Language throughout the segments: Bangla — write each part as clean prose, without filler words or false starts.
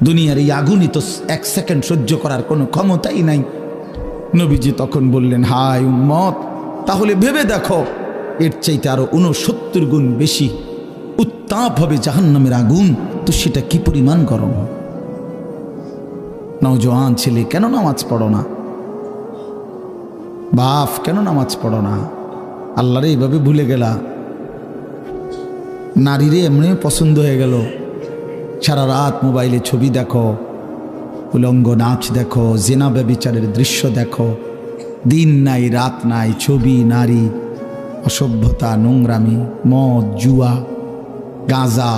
দুনিয়ার এই আগুনই তো 1 সেকেন্ড সহ্য করার কোনো ক্ষমতাই নাই। নবীজি তখন বললেন, হায় উম্মত, তাহলে ভেবে দেখো এর চাইতে আরো 69 গুণ বেশি উত্তাপ হবে জাহান্নামের আগুন, তো সেটা কি পরিমাণ গরম হবে। নওজোয়ান ছেলে, কেন নামাজ পড়ো না? বাপ, কেন নামাজ পড়ো না? আল্লাহরে এইভাবে ভুলে গেলা। নারীরে এমনি পছন্দ হয়ে গেল, সারা রাত মোবাইলে ছবি দেখো, উলঙ্গ নাচ দেখো, জেনা ব্যভিচারের দৃশ্য দেখো, দিন নাই রাত নাই, ছবি, নারী, অসভ্যতা, নোংরামি, মদ, জুয়া, গাঁজা,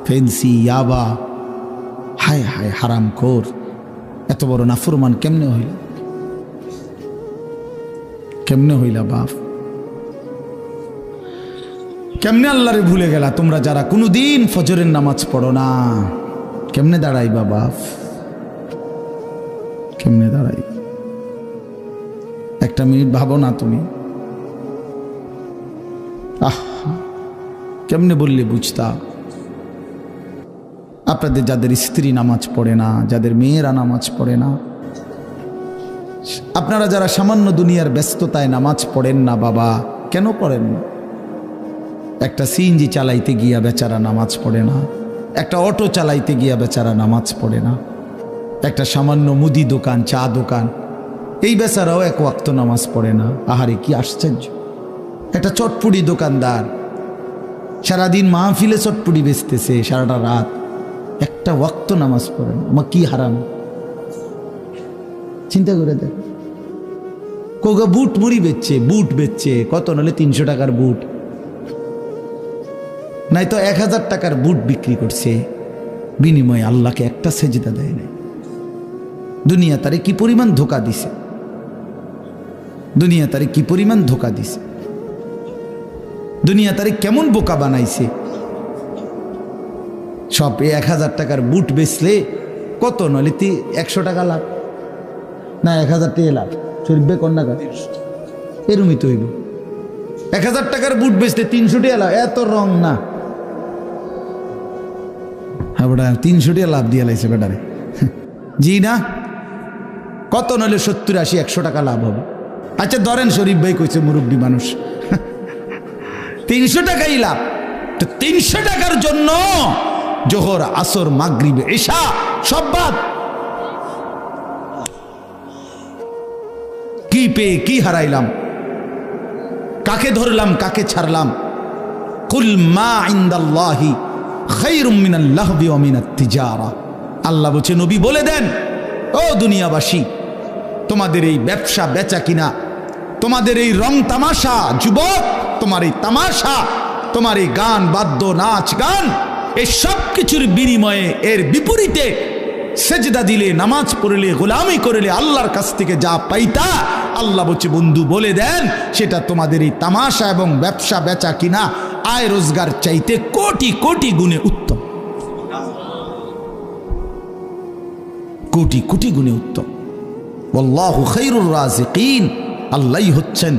ফেন্সি, ইয়াবা। হায় হায় হারামখোর, এত বড় নাফরমান কেমনে হইল? কেমনে হইলা বাপ? কেমনে আল্লাহরে ভুলে গেলা? তোমরা যারা কোনোদিন ফজরের নামাজ পড়ো না, কেমনে দাঁড়াইবা বাপ? কেমনে দাঁড়াই? একটা মিনিট ভাবো না তুমি? কেমনে বললে বুঝতা? আপনাদের যাদের স্ত্রী নামাজ পড়ে না, যাদের মেয়েরা নামাজ পড়ে না, আপনারা যারা সামান্য দুনিয়ার ব্যস্ততায় নামাজ পড়েন না বাবা, কেন পড়েন না? একটা সিএনজি চালাইতে গিয়া বেচারা নামাজ পড়ে না, একটা অটো চালাইতে গিয়া বেচারা নামাজ পড়ে না, একটা সামান্য মুদি দোকান, চা দোকান, এই বেচারাও 1 ওয়াক্ত নামাজ পড়ে না। আহারে কি আশ্চর্য! একটা চটপুরি দোকানদার সারাদিন মাহফিলে চটপুরি বেচতেছে, সারাটা রাত, একটা ওয়াক্ত নামাজ পড়ে না। আমার কি হারাম! চিন্তা করে দেখ। কোগা বুট মুড়ি বেচছে, বুট বেচছে কত, নাহলে 300 টাকার বুট, নাই তো 1000 টাকার বুট বিক্রি করছে, বিনিময়ে আল্লাহকে একটা সেজদা দেয় নাই। দুনিয়া তারে কি পরিমাণ ধোঁকা দিছে, দুনিয়া তারে কি পরিমাণ ধোঁকা দিছে, দুনিয়া তারে কেমন বোকা বানাইছে। সব 1000 টাকার বুট বেচলে কত, নলে 100 টাকা লাভ, না 1000 টাকা লাভ, শরীফে কন্যা এরমই তো হইব। 1000 টাকার বুট বেচতে 300 টাকা লাভ, এত রং না। হ্যাঁ বেটা, 300 টাকা লাভ দিয়ে লাইছে বেটারে। জি না, কত নলে 70, 80, 100 টাকা লাভ হবে। আচ্ছা ধরেন শরীফ ভাই কইছে মুরব্বী মানুষ 300 টাকাই লাভ, তো 300 টাকার জন্য জোহর, আসর, মাগরিব, ইশা সব বাদ। কি পেয়ে কি হারাইলাম? কাকে ধরলাম, কাকে ছাড়লাম? কুল মা ইনদাল্লাহি খায়রুম মিনাল লাহবি ওয়া মিনাত তিজারা। আল্লাহ বলছে, নবী বলে দেন, ও দুনিয়াবাসী, তোমাদের এই ব্যবসা বেচা কিনা, তোমাদের এই রং তামাশা, যুবক, তোমার এই তামাশা, তোমার এই গান বাদ্য, নাচ গান, এই সব কিছুর বিনিময়ে, এর বিপরীতে সেজদা দিলে, নামাজ পড়লে, গোলামি করলে আল্লাহর কাছ থেকে যা পাইতা, আল্লাহ বলছে বন্ধু বলে দেন, সেটা তোমাদের এই তামাশা এবং ব্যবসা বেচা কিনা, আয় রোজগার চাইতে কোটি কোটি গুণে উত্তম, কোটি কোটি গুণে উত্তম। আল্লাহু খায়রুর রাজিকিন, আল্লাহই হচ্ছেন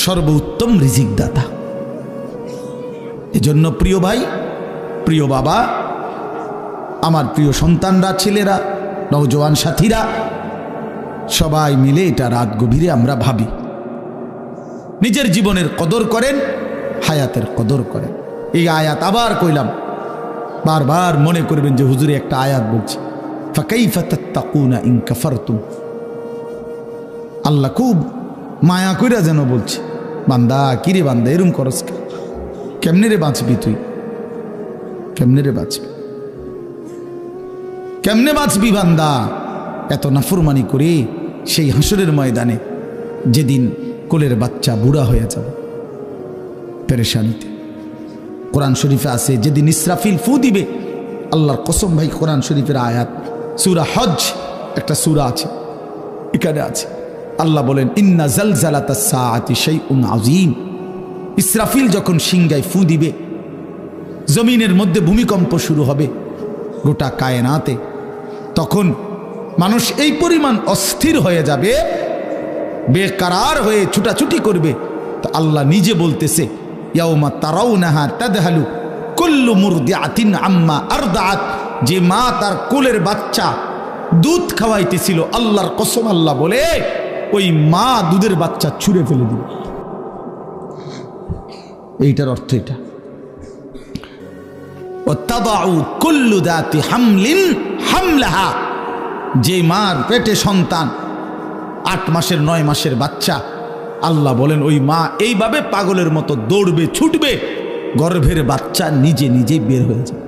সর্বোত্তম রিজিক দাতা। এজন্য প্রিয় ভাই, প্রিয় বাবা, আমার প্রিয় সন্তানরা, ছেলেরা, নওজোয়ান সাথীরা, সবাই মিলে এটা রাত গভীরে আমরা ভাবি, নিজের জীবনের কদর করেন, হায়াতের কদর করেন। এই আয়াত আবার কইলাম, বারবার মনে করবেন যে হুজুরে একটা আয়াত বলছে, ফাকাইফা তাত্তাকুনা ইন কাফারতুম। আল্লাহ খুব মায়া কইরা যেন বলছে, বান্দা, কিরে বান্দা, এরম করস, কেমনে রে বাঁচবি তুই? কেমনে রে বাঁচবি? কেমনে বাঁচবি বান্দা এত নাফরমানি করে সেই হাসরের ময়দানে, যেদিন কোলের বাচ্চা বুড়া হয়ে যাবে পেরেশানিতে। কোরআন শরীফে আছে, যেদিন ইসরাফিল ফু দিবে, আল্লাহর কসম ভাই, কোরআন শরীফের আয়াত, সূরা হজ একটা সূরা আছে, এখানে আছে, আল্লাহ বলেন, ইন্না জালজালাতাস সাআতি শাইউন আযীম। ইসরাফিল যখন সিংগায় ফু দিবে, জমিনের মধ্যে ভূমিকম্প শুরু হবে গোটা কায়নাতে, তখন মানুষ এই পরিমাণ অস্থির হয়ে যাবে, বেকারার হয়ে ছুটাছুটি করবে। তো আল্লাহ নিজে বলতেছে, ইয়াউমা তারাউনাহা তাদহালু কুল্লু মুরদিআতিন আম্মা আরদাআত যে মা তার কোলের বাচ্চা দুধ খাওয়াইতেছিল, আল্লাহর কসম আল্লাহ বলে ওই মা দুধের বাচ্চা ছুঁড়ে ফেলে দিল। এইটার অর্থ এটা, ওয়াতাদাউ কুল্লু যাতি হামলিন হামলাহা, যে মার পেটে সন্তান 8 মাসের 9 মাসের বাচ্চা, আল্লাহ বলেন ওই মা এইভাবে পাগলের মতো দৌড়বে ছুটবে, গর্ভের বাচ্চা নিজে নিজেই বের হয়ে যাবে।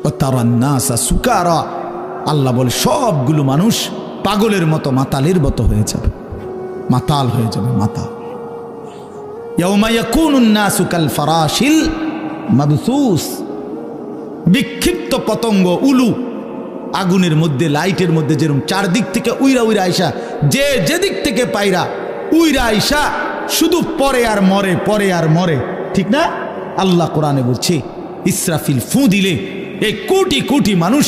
ওয়াতারান নাসা সুকারা, আল্লাহ বলে সবগুলো মানুষ পাগলের মতো মাতালের মতো হয়ে যাবে, মাতাল হয়ে যাবে, মাতাল। ইয়াউমা ইয়াকুনুন নাসু কাল ফারাশিল মাবসুস, বিক্ষিপ্ত পতঙ্গ উলু আগুনের মধ্যে, লাইটের মধ্যে যেরকম চারদিক থেকে উইরা উইরা আইসা, যে যেদিক থেকে পাইরা উইরা আইসা শুধু পরে আর মরে, পরে আর মরে, ঠিক না? আল্লাহ কোরআনে বলছে ইসরাফিল ফু দিলে এই কোটি কোটি মানুষ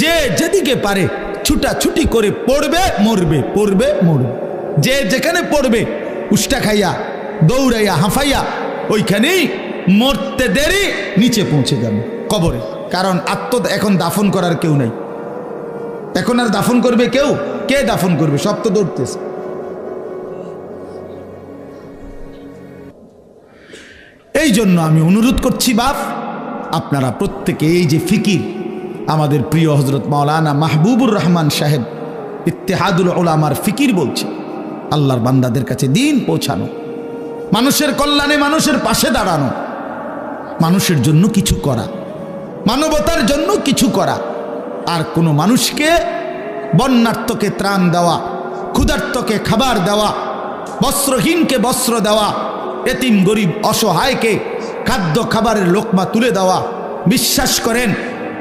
যে যেদিকে পারে ছুটাছুটি করে পড়বে মরবে, পড়বে মরবে, যে যেখানে পড়বে উষ্টা খাইয়া দৌড়াইয়া হাঁফাইয়া ওইখানেই মরতে দেরি নিচে পৌঁছে যাবে কবরে। কারণ এখন দাফন করার কেউ নাই, এখন আর দাফন করবে কেউ? কে দাফন করবে? সব তো দৌড়তেছে। এই জন্য আমি অনুরোধ করছি বাপ, আপনারা প্রত্যেকে এই যে ফিকির, আমাদের প্রিয় হজরত মাওলানা মাহবুবুর রহমান সাহেব ইত্তেহাদুল উলামার ফিকির বলছে, আল্লাহর বান্দাদের কাছে দিন পৌঁছানো, মানুষের কল্যাণে মানুষের পাশে দাঁড়ানো, মানুষের জন্য কিছু করা, মানবতার জন্য কিছু করা, আর কোনো মানুষকে বন্যার্তকে ত্রাণ দেওয়া, ক্ষুধার্তকে খাবার দেওয়া, বস্ত্রহীনকে বস্ত্র দেওয়া, এতিম গরিব অসহায়কে খাদ্য খাবারের লোকমা তুলে দেওয়া, বিশ্বাস করেন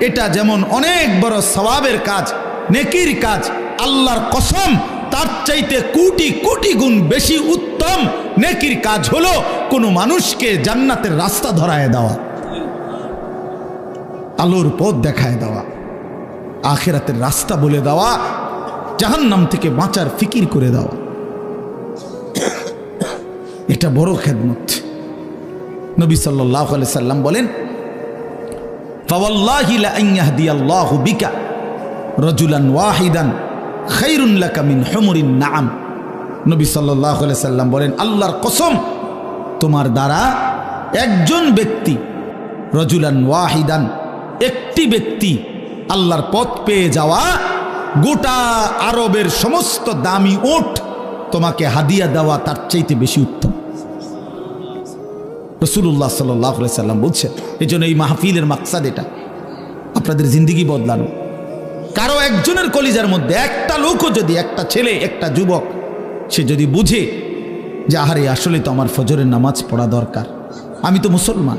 এটা যেমন অনেক বড় সওয়াবের কাজ, নেকির কাজ, আল্লাহর কসম তার চাইতে কোটি কোটি গুণ বেশি উত্তম নেকির কাজ হলো কোনো মানুষকে জান্নাতের রাস্তা ধরায় দেওয়া, আলোর পথ দেখায় দেওয়া, আখিরাতের রাস্তা বলে দেওয়া, জাহান্নাম থেকে বাঁচার ফিকির করে দেওয়া। এটা বড় খেদমত। নবী সাল্লাল্লাহু আলাইহি সাল্লাম বলেন, ফাওয়াল্লাহি লা আন ইয়াহদিয়াল্লাহু বিকা রাজুলান ওয়াহিদান খায়রুন লাকা মিন হুমুরিন নাআম। নবী সাল্লাল্লাহু আলাইহি সাল্লাম বলেন, আল্লাহর কসম তোমার দ্বারা একজন ব্যক্তি, রাজুলান ওয়াহিদান একটি ব্যক্তি আল্লাহর পথ পেয়ে যাওয়া, গোটা আরবের সমস্ত দামি উট তোমাকে হাদিয়া দেওয়া তার চাইতে বেশি উত্তম। রাসূলুল্লাহ সাল্লাল্লাহু আলাইহি সাল্লাম বলছেন, এই জন্য এই মাহফিলের মাকসাদ এটা, আপনাদের জিন্দেগি বদলানো। কারো একজনের কলিজার মধ্যে একটা লোকও যদি, একটা ছেলে একটা যুবক সে যদি বুঝে যে আহারে আসলে তো আমার ফজরের নামাজ পড়া দরকার, আমি তো মুসলমান,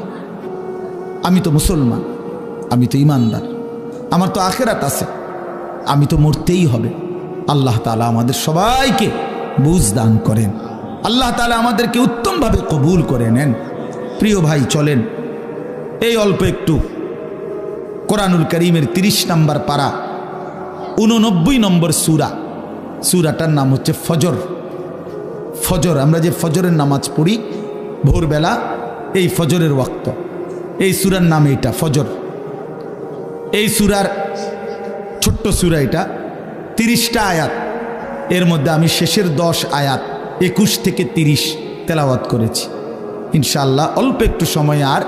আমি তো মুসলমান, আমি তো ইমানদার, আমার তো আখিরাত আছে, আমি তো মরতেই হবে। আল্লাহ তাআলা আমাদের সবাইকে বুঝ দান করেন, আল্লাহ তাআলা আমাদেরকে উত্তমভাবে কবুল করে নেন। প্রিয় ভাই, চলেন এই অল্প একটু কোরআনুল কারীমের 30 নম্বর পারা 89 নম্বর সূরা, সূরাটার নাম হচ্ছে ফজর। ফজর, আমরা যে ফজরের নামাজ পড়ি ভোরবেলা, এই ফজরের ওয়াক্ত, এই সূরার নাম এটা ফজর। এই সূরার ছোট্ট সূরা, এটা 30টা আয়াত, এর মধ্যে আমি শেষের 10 আয়াত 21 থেকে 30 তেলাওয়াত করেছি। ইনশাআল্লাহ অল্প একটু সময় আর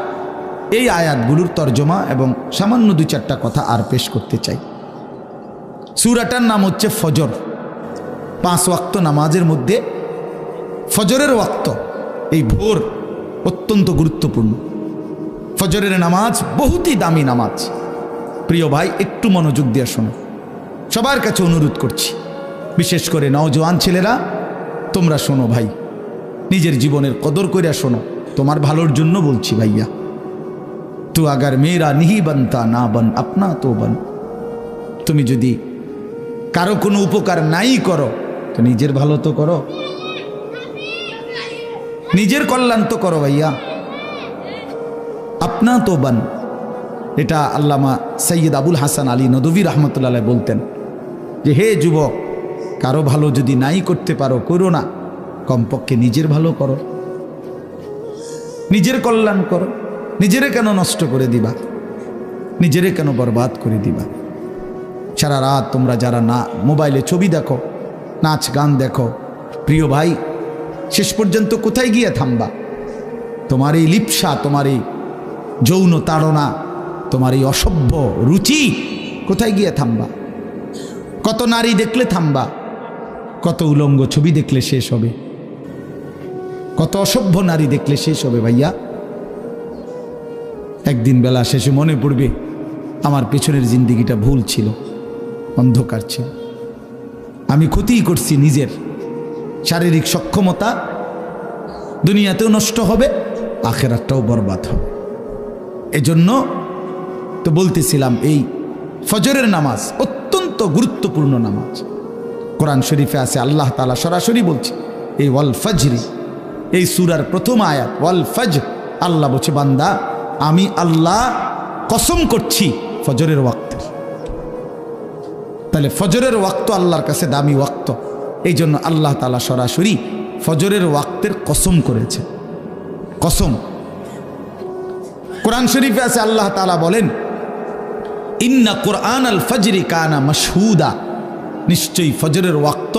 এই আয়াতগুলোর তর্জমা এবং সামান্য 2-4টা কথা আর পেশ করতে চাই। সূরাটার নাম হচ্ছে ফজর। 5 ওয়াক্ত নামাজের মধ্যে ফজরের ওয়াক্ত, এই ভোর অত্যন্ত গুরুত্বপূর্ণ। ফজরের নামাজ বহুতই দামি নামাজ। প্রিয় ভাই, একটু মনোযোগ দিয়ে শোনো, সবার কাছে অনুরোধ করছি, বিশেষ করে নওজোয়ান ছেলেরা তোমরা শোনো ভাই, নিজের জীবনের কদর কইরা শোনো, তোমার ভালোর জন্য বলছি ভাইয়া। তু আগার মেরা নিহি বানতা না বান আপনা তো বান, তুমি যদি কারো কোনো উপকার নাই করো তো নিজের ভালো তো করো, নিজের কল্যাণ তো করো ভাইয়া। আপনা তো বান, এটা আল্লামা সৈয়দ আবুল হাসান আলী নদভী রহমতুল্লাহ আলাইহি বলতেন যে হে যুবক, কারো ভালো যদি নাই করতে পারো করো না, কমপক্ষে নিজের ভালো করো, নিজের কল্যাণ করো, নিজেরে কেন নষ্ট করে দিবা। নিজেরে কেন বরবাদ করে দিবা? সারা রাত তোমরা যারা না মোবাইলে ছবি দেখো, নাচ গান দেখো, প্রিয় ভাই, শেষ পর্যন্ত কোথায় গিয়ে থামবা? তোমার এই লিপ্সা, তোমার এই যৌন তাড়না, তোমার এই অসভ্য রুচি কোথায় গিয়ে থামবা? কত নারী দেখলে থামবা? কত উলঙ্গ ছবি দেখলে শেষ হবে? কত অসভ্য নারী দেখলে শেষ হবে ভাইয়া? একদিন বেলা শেষে মনে পড়বে আমার পেছনের জিন্দিগিটা ভুল ছিল, অন্ধকার ছিল, আমি ক্ষতিই করছি নিজের। শারীরিক সক্ষমতা দুনিয়াতেও নষ্ট হবে, আখেরাতটাও বরবাদ হবে। এজন্য তো বলতেছিলাম, এই ফজরের নামাজ অত্যন্ত গুরুত্বপূর্ণ নামাজ। কোরআন শরীফে আছে, আল্লাহ তাআলা সরাসরি বলছে, এই ওয়াল ফজরি, এই সূরার প্রথম আয়াত ওয়াল ফজর, আল্লাহ বলছে বান্দা আমি আল্লাহ কসম করছি ফজরের ওয়াক্তের। তাহলে ফজরের ওয়াক্ত আল্লাহর কাছে দামি ওয়াক্ত, এই জন্য আল্লাহ তাআলা সরাসরি ফজরের ওয়াক্তের কসম করেছে। কসম কোরআন শরীফে আছে, আল্লাহ তাআলা বলেন ইন্না কুরআন আল ফজরি কানা মাশহুদা, নিশ্চয়ই ফজরের ওয়াক্ত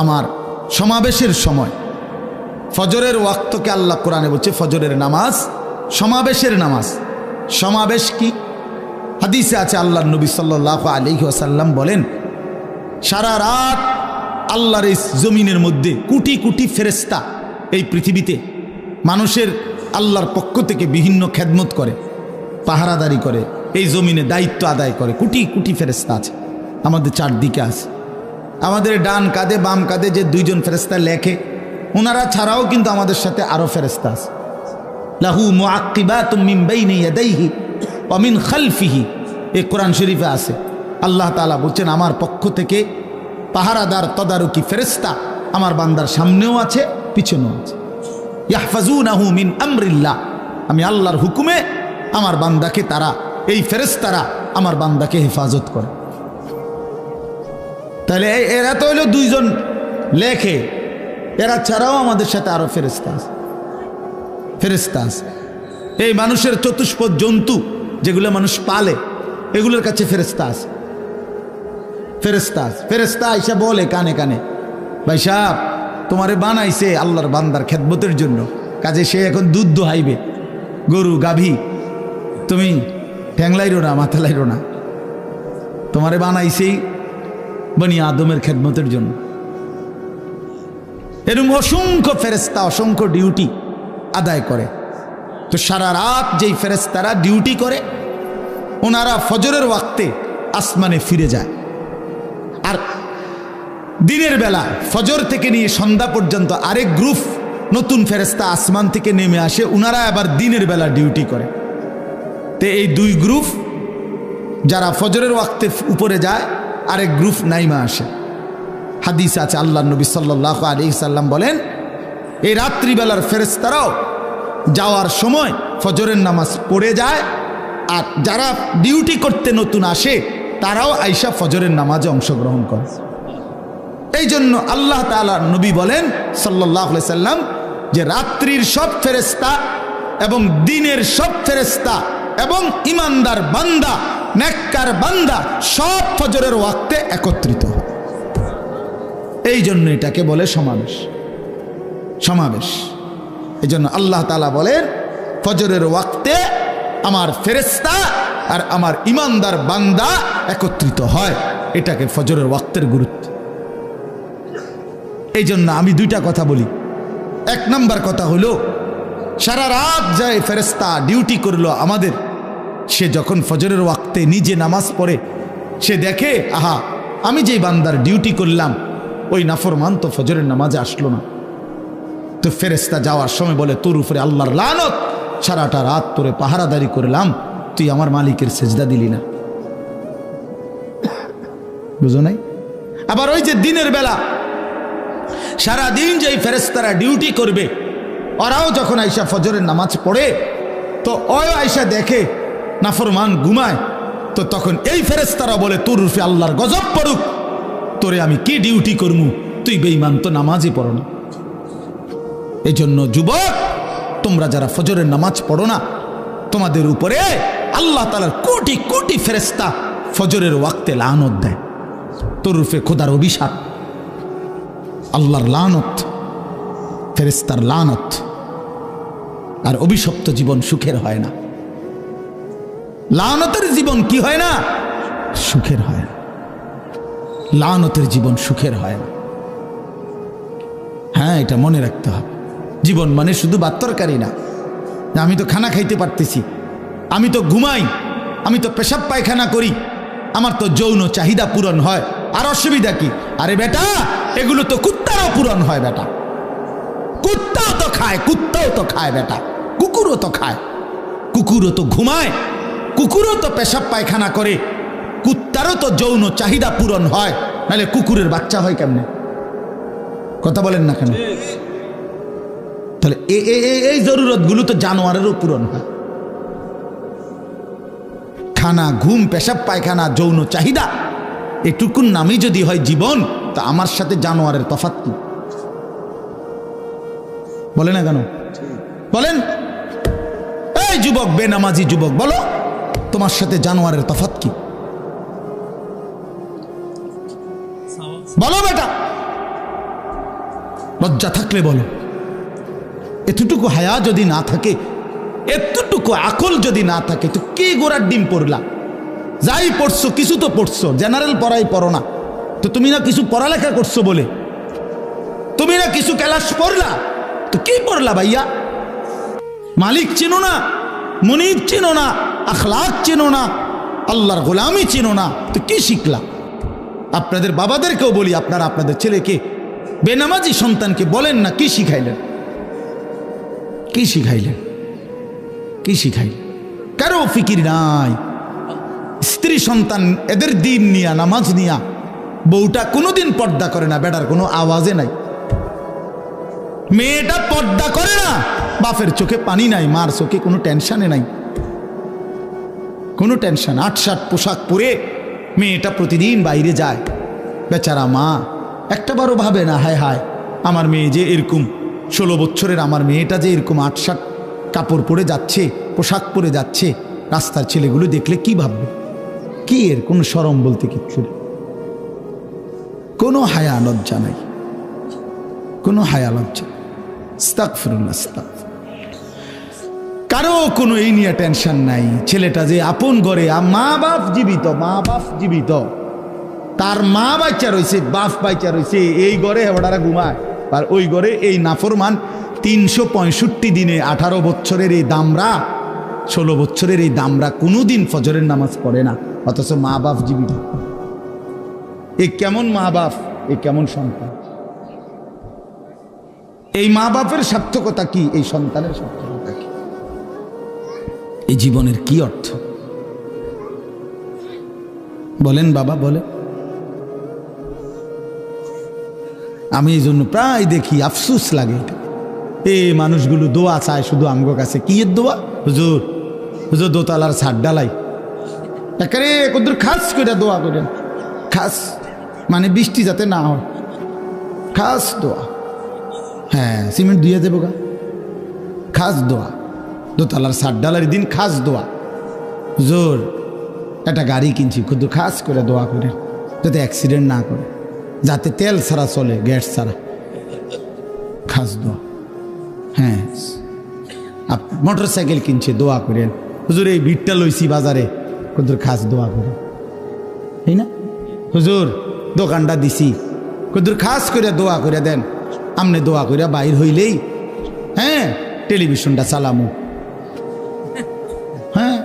আমার সমাবেশের সময়। ফজরের ওয়াক্তকে আল্লাহ কোরআনে বলছে ফজরের নামাজ সমাবেশের নামাজ। সমাবেশ কি? হাদিসে আছে, আল্লাহর নবী সাল্লাল্লাহু আলাইহি ওয়াসাল্লাম বলেন, সারা রাত আল্লাহর এই জমিনের মধ্যে কোটি কোটি ফেরেশতা এই পৃথিবীতে মানুষের আল্লাহর পক্ষ থেকে বিভিন্ন খেদমত করে, পাহারাদারি করে, এই জমিনে দায়িত্ব আদায় করে। কোটি কোটি ফেরেশতা আছে আমাদের চারদিকে আছে। আমাদের ডান কাঁধে বাম কাঁধে যে দুইজন ফেরেশতা লেখে, ওনারা ছাড়াও কিন্তু আমাদের সাথে আরো ফেরেশতা আছে। লাহু মুআক্কিবাতুম মিন বাইনি ইয়াদাইহি ওয়া মিন খালফিহি, এই কোরআন শরীফে আছে। আল্লাহ তাআলা বলছেন আমার পক্ষ থেকে পাহারাদার তদারকি ফেরেশতা আমার বান্দার সামনেও আছে, পিছনেও আছে। ইয়াহফাজুনাহু মিন আমরিল্লাহ, আমি আল্লাহর হুকুমে আমার বান্দাকে, তারা এই ফেরেশতারা আমার বান্দাকে হেফাজত করে। তাহলে এরা তো হইল দুইজন লেখে, এরা ছাড়াও আমাদের সাথে আরো ফেরেশতা আছে। ফেরেশতা আছে এই মানুষের চতুষ্পদ জন্তু যেগুলো মানুষ পালে, এগুলোর কাছে ফেরেশতা আছে। ফেরেশতা আছে, ফেরেশতা আইসা বলে কানে কানে, ভাই সাহেব তোমারে বানাইছে আল্লাহর বান্দার খেদমতের জন্য, কাজে সে এখন দুধ দোহাইবে, গরু গাভী, তুমি ঠ্যাংলাইরো না, মাথা লাইরো না, তোমারে বানাইছেই বনি আদমের খেদমতের জন্য। এরকম অসংখ্য ফেরেশতা অসংখ্য ডিউটি আদায় করে। তো সারা রাত যেই ফেরেশতারা ডিউটি করে, ওনারা ফজরের ওয়াক্তে আসমানে ফিরে যায়। আর দিনের বেলা ফজর থেকে নিয়ে সন্ধ্যা পর্যন্ত আরেক গ্রুপ নতুন ফেরেশতা আসমান থেকে নেমে আসে, ওনারা আবার দিনের বেলা ডিউটি করে। তো এই দুই গ্রুপ, যারা ফজরের ওয়াক্তে উপরে যায়, আরেক গ্রুপ নাইমা আসে। হাদিস আছে, আল্লাহর নবী সাল্লাল্লাহু আলাইহি সাল্লাম বলেন, এই রাত্রিবেলার ফেরেশতারাও যাওয়ার সময় ফজরের নামাজ পড়ে যায়, আর যারা ডিউটি করতে নতুন আসে তারাও আইসা ফজরের নামাজে অংশগ্রহণ করে। এই জন্য আল্লাহ তাআলা নবী বলেন সাল্লাল্লাহু আলাইহি সাল্লাম যে রাত্রির সব ফেরেশতা এবং দিনের সব ফেরেশতা এবং ইমানদার বান্দা, নেককার বান্দা সব ফজরের ওয়াক্তে একত্রিত হয়। এই জন্য এটাকে বলে সমাবেশ। সমাবেশ এই জন্য আল্লাহ তাআলা বলেন ফজরের ওয়াক্তে আমার ফেরেশতা আর আমার ইমানদার বান্দা একত্রিত হয়, এটাকে ফজরের ওয়াক্তের গুরুত্ব। এই জন্য আমি দুইটা কথা বলি। এক নাম্বার কথা হলো, সারা রাত যায় ফেরেশতা ডিউটি করলো আমাদের, সে যখন ফজরের ওয়াক্তে নিজে নামাজ পড়ে, সে দেখে আহা আমি যেই বান্দার ডিউটি করলাম ওই নাফরমান তো ফজরের নামাজে আসলো না। তো ফেরেশতা যাওয়ার সময় বলে, তোর উপরে আল্লাহর লানত, সারাটা রাত তোরে পাহারাদারি করলাম, তুই আমার মালিকের সেজদা দিলি না। বুঝো নাই? আবার ওই যে দিনের বেলা সারাদিন যেই ফেরেশতারা ডিউটি করবে, ওরাও যখন আইসা ফজরের নামাজ পড়ে, তো ওই আইসা দেখে নাফরমান ঘুমায়, তো তখন এই ফেরেশতারা বলে, তোর উপরে আল্লাহর গজব পড়ুক, তোরে আমি কি ডিউটি করমু, তুই বেঈমান, তো নামাজই পড়ো না। এই জন্য যুবক, তোমরা যারা ফজরের নামাজ পড়ো না, তোমাদের উপরে আল্লাহ তাআলার কোটি কোটি ফেরেশতা ফজরের ওয়াক্তে লানত দেয়, তোর রূপে খোদার অভিশাপ, আল্লাহর লানত, ফেরেশতার লানত। আর অভিশপ্ত জীবন সুখের হয় না, লানতের জীবন কি হয় না? সুখের হয় না, লানতের জীবন সুখের হয় না। হ্যাঁ, এটা মনে রাখতে হবে। জীবন মানে শুধু ভাত তরকারি না, আমি তো খানা খাইতে পারতেছি, আমি তো ঘুমাই, আমি তো পেশাব পায়খানা করি, আমার তো যৌন চাহিদা পূরণ হয়, আর অসুবিধা কি? আরে বেটা, এগুলো তো কুত্তারও পূরণ হয় বেটা, কুত্তাও তো খায়, কুত্তাও তো খায় বেটা, কুকুরও তো খায়, কুকুরও তো ঘুমায়, কুকুরও তো পেশাব পায়খানা করে, কুত্তারও তো যৌন চাহিদা পূরণ হয়, নাহলে কুকুরের বাচ্চা হয় কেমনে? কথা বলেন না কেন? তাহলে এই জরুরতগুলো তো জানোয়ারেরও পূরণ হয়। খানা, ঘুম, পেশাব পায়খানা, যৌন চাহিদা, এটুকুর নামই যদি হয় জীবন, তা আমার সাথে জানোয়ারের তফাৎ কি? বলে না কেন? বলেন, এই যুবক, বেনামাজি যুবক, বলো তোমার সাথে জানোয়ারের তফাৎ কি? বলো বেটা, লজ্জা থাকলে বলো। এতটুকু হায়া যদি না থাকে, এতটুকু আকল যদি না থাকে, তো কি গোড়ার ডিম পড়লা? যাই পড়ছো, কিছু তো পড়ছো, জেনারেল পড়াই পড়ো না তো, তুমি না কিছু পড়ালেখা করছো বলে, তুমি না কিছু ক্লাস পড়লা, তো কি পড়লা ভাইয়া? মালিক চিনো না, মুনিব চিনো না, আখলাক চিনো না, আল্লাহর গোলামি চিনো না, তো কি শিখলা? আপনাদের বাবাদেরকেও বলি, আপনারা আপনাদের ছেলেকে, বেনামাজি সন্তানকে বলেন না, কি শিখাইলেন? কি শিখাইলেন? কি শিখাইলেন? কারো ফিকির নাই। স্ত্রী সন্তান এদের দিন নিয়া, নামাজ নিয়া, বউটা কোনোদিন পর্দা করে না, বেটার কোনো আওয়াজে নাই। মেয়েটা পর্দা করে না, বাপের চোখে পানি নাই, মার চোখে কোনো টেনশনে নাই, কোনো টেনশন। ৮-৭ পোশাক পরে মেয়েটা প্রতিদিন বাইরে যায়, বেচারা মা একটাবারও ভাবে না, হায় হায় আমার মেয়ে যে এরকম, 16 বছরের আমার মেয়েটা যে এরকম ৮-৭ কাপড় পরে যাচ্ছে, পোশাক পরে যাচ্ছে, রাস্তার ছেলেগুলো দেখলে কি ভাববে? কি এর কোনো শরম বলতে কিচ্ছু নেই, কোনো হায়া লজ্জা নাই, কোনো হায়া লজ্জা। আস্তাগফিরুল্লাহ, আস্তাগফিরুল্লাহ। কারো কোনো এই নিয়ে টেনশন নাই। ছেলেটা যে আপন ঘরে, মা বাপ জীবিত, মা বাপ জীবিত, তার মা বাচ্চা রয়েছে, বাপ বাচ্চা রয়েছে, এই ঘরে হেবড়ারা ঘুমায়, আর ওই ঘরে এই নাফরমান 365 দিনে 18 বছরের এই দামরা, 16 বছরের এই দামরা কোনোদিন ফজরের নামাজ পড়ে না, অথচ মা বাপ জীবিত। এ কেমন মা বাপ, এ কেমন সন্তান? এই মা বাপের সার্থকতা কি? এই সন্তানের সার্থকতা কি? এই জীবনের কি অর্থ? বলেন বাবা, বলে। আমি এই জন্য প্রায় দেখি, আফসোস লাগে, এই মানুষগুলো দোয়া চায় শুধু আমগো কাছে। কি এর দোয়া? হুজুর, হুজুর দোতলার ছাদ ডালাই, একেবারে কদ্দুর খাস করে দোয়া করেন, খাস মানে বৃষ্টি যাতে না হয়, খাস দোয়া। হ্যাঁ, সিমেন্ট দিয়ে দেবো গা, খাস দোয়া। দোতলার ছাদ ডালার দিন খাস দোয়া। হুজুর একটা গাড়ি কিনছি, কদ্দুর খাস করে দোয়া করেন যাতে অ্যাক্সিডেন্ট না করে, যাতে তেল ছাড়া চলে, গ্যাস ছাড়া, খাস দোয়া। হ্যাঁ, মোটর সাইকেল কিনছে, দোয়া করেন। হুজুর এই ভিড়টা লইছি বাজারে, কদ্দুর খাস দোয়া করেন, তাই না? হুজুর দোকানটা দিছি, কদ্দুর খাস করে দোয়া করে দেন। আমনে দোয়া করে বাইর হইলেই, হ্যাঁ, টেলিভিশনটা চালামু। হ্যাঁ,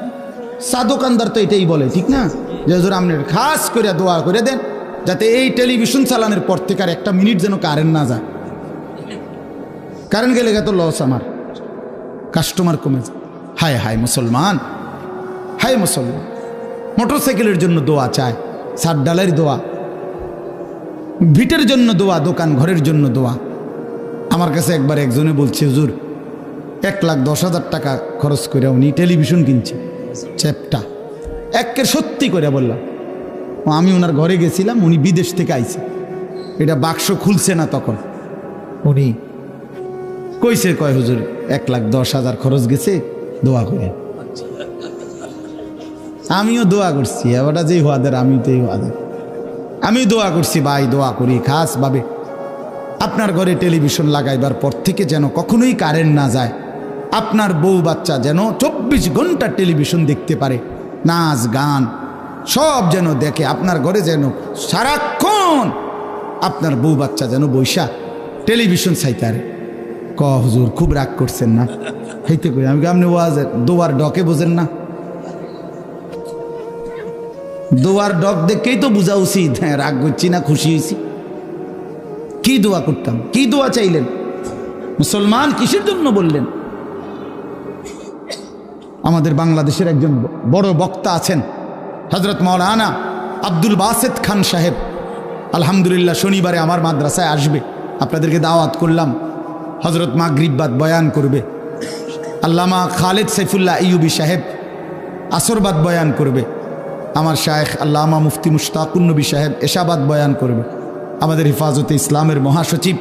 চা দোকানদার তো এটাই বলে, ঠিক না? যে হুজুর আপনি খাস করে দোয়া করে দেন যাতে এই টেলিভিশন চালানোর পর থেকে আর 1 মিনিট যেন কারেন্ট না যায়। কারেন্ট গেলে তো লস, আমার কাস্টমার কমে যায়। হায় হায় মুসলমান, হায় মুসলমান, মোটর সাইকেলের জন্য দোয়া চায়, ছাদ ডালের দোয়া, ভিটের জন্য দোয়া, দোকান ঘরের জন্য দোয়া। আমার কাছে একবার একজনে বলছে, হুজুর 1,10,000 টাকা খরচ করে উনি টেলিভিশন কিনছে, চ্যাপটা একের সত্যি করে বললাম। আমি ওনার ঘরে গেছিলাম, উনি বিদেশ থেকে আইছে, এটা বাক্স খুলছে না, তখন উনি কইছে, কয় হুজুর 1,10,000 খরচ গেছে, দোয়া করে। আমিও দোয়া করছি, এবারটা যেই হওয়াদের আমি তো এই হওয়াদের আমি দোয়া করছি ভাই, দোয়া করি খাসভাবে আপনার ঘরে টেলিভিশন লাগাইবার পর থেকে যেন কখনোই কারেন্ট না যায়, আপনার বউ বাচ্চা যেন 24 ঘন্টা টেলিভিশন দেখতে পারে, নাচ গান সব যেন দেখে, আপনার ঘরে যেন সারাক্ষণ আপনার বউ বাচ্চা যেন বৈশা টেলিভিশন চাইতারে। হুজুর খুব রাগ করছেন না? হইতে করি আমি, আপনি ওয়াজের দোয়ার ডকে বোঝেন না? দোয়ার ডক দেখেই তো বোঝা উচিত হ্যাঁ রাগ করছি না খুশি হয়েছি। কি দোয়া করতাম, কি দোয়া চাইলেন? মুসলমান কিসের জন্য বললেন? আমাদের বাংলাদেশের একজন বড় বক্তা আছেন হযরত মাওলানা আব্দুল বাসেত খান সাহেব, আলহামদুলিল্লাহ শনিবারে আমার মাদ্রাসায় আসবে, আপনাদেরকে দাওয়াত করলাম। হযরত মাগরিব বাদ বয়ান করবে। আল্লামা খালেদ সাইফুল্লাহ আইয়ুবী সাহেব আসরবাদ বয়ান করবে। আমার শায়েখ আল্লামা মুফতি মুশতাকুন নবী সাহেব এশাবাদ বয়ান করবে। আমাদের হেফাজতে ইসলামের মহাসচিব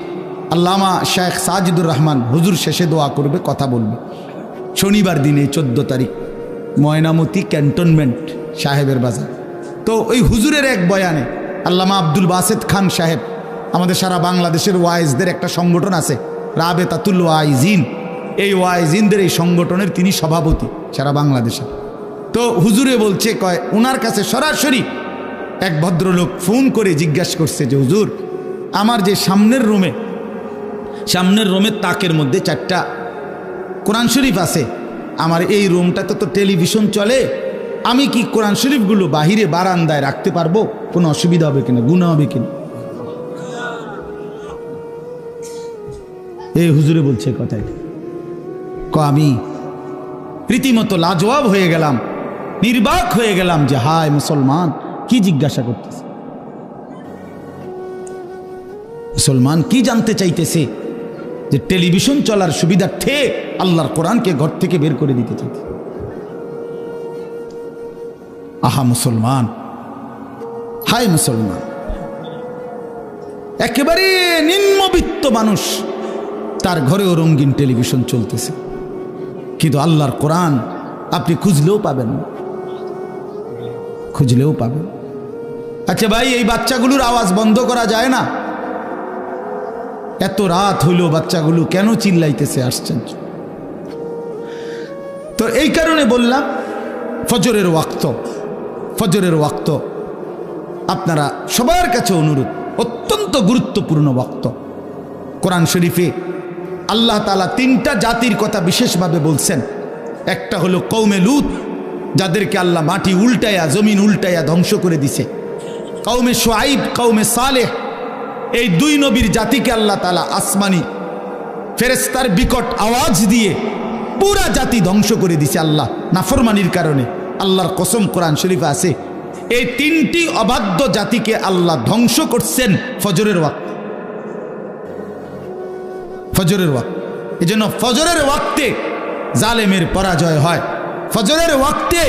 আল্লামা শায়েখ সাজিদুর রহমান হুজুর শেষে দোয়া করবে, কথা বলবে। শনিবার দিনে 14 তারিখ ময়নামতি ক্যান্টনমেন্ট সাহেবের বাজার। তো ওই হুজুরের এক বয়ানে আল্লামা আব্দুল বাসেত খান সাহেব, আমাদের সারা বাংলাদেশের ওয়াইজদের একটা সংগঠন আছে রাবেতাতুল ওয়াইজিন, এই ওয়াইজিনদের এই সংগঠনের তিনি সভাপতি সারা বাংলাদেশে। তো হুজুরে বলছে কয় ওনার কাছে সরাসরি এক ভদ্রলোক ফোন করে জিজ্ঞাসা করছে যে হুজুর আমার যে সামনের রুমের তাকের মধ্যে 4টা কোরআন শরীফ আছে, আমার এই রুমটাতে তো টেলিভিশন চলে, আমি কি কোরআন শরীফগুলো বাহিরে বারান্দায় রাখতে পারবো? কোনো অসুবিধা হবে কিনা, গুনাহ হবে কিনা? এই হুজুরে বলছে কথাই। আমি রীতিমতো লাজবাব হয়ে গেলাম, নির্বাক হয়ে গেলাম যে হায় মুসলমান কি জিজ্ঞাসা করতেছে, মুসলমান কি জানতে চাইতেছে যে টেলিভিশন চলার সুবিধার্থে আল্লাহর কোরআনকে ঘর থেকে বের করে দিতে চাইছে। আহা মুসলমান, হায় মুসলমান, একেবারে নিম্নবিত্ত মানুষ, তার ঘরেও রঙিন টেলিভিশন চলতেছে, কিন্তু আল্লাহর কোরআন আপনি খুঁজলেও পাবেন না, খুঁজলেও পাবেন। আচ্ছা ভাই, এই বাচ্চাগুলোর আওয়াজ বন্ধ করা যায় না? এত রাত হইল বাচ্চাগুলো কেন চিল্লাইতেছে? আশ্চর্য। তো এই কারণে বললাম ফজরের ওয়াক্ত আপনারা সবার কাছে অনুরোধ, অত্যন্ত গুরুত্বপূর্ণ ওয়াক্ত। কোরআন শরীফে আল্লাহ তাআলা 3টা জাতির কথা বিশেষভাবে বলছেন। একটা হলো কওমে লূত, যাদেরকে আল্লাহ মাটি উল্টায়া জমিন উল্টায়া ধ্বংস করে দিছে। কওমে শুআইব, কওমে সালেহ, এই 2 নবীর জাতিকে আল্লাহ তাআলা আসমানি ফেরেশতার বিকট আওয়াজ দিয়ে পুরা জাতি ধ্বংস করে দিছে আল্লাহ নাফরমানির কারণে। আল্লাহর কসম কোরআন শরীফে আছে, এই 3টি অবাধ্য জাতিকে আল্লাহ ধ্বংস করছেন ফজরের ওয়াক্ত। এজন্য ফজরের ওয়াক্তে জালেমের পরাজয় হয়, ফজরের ওয়াক্তে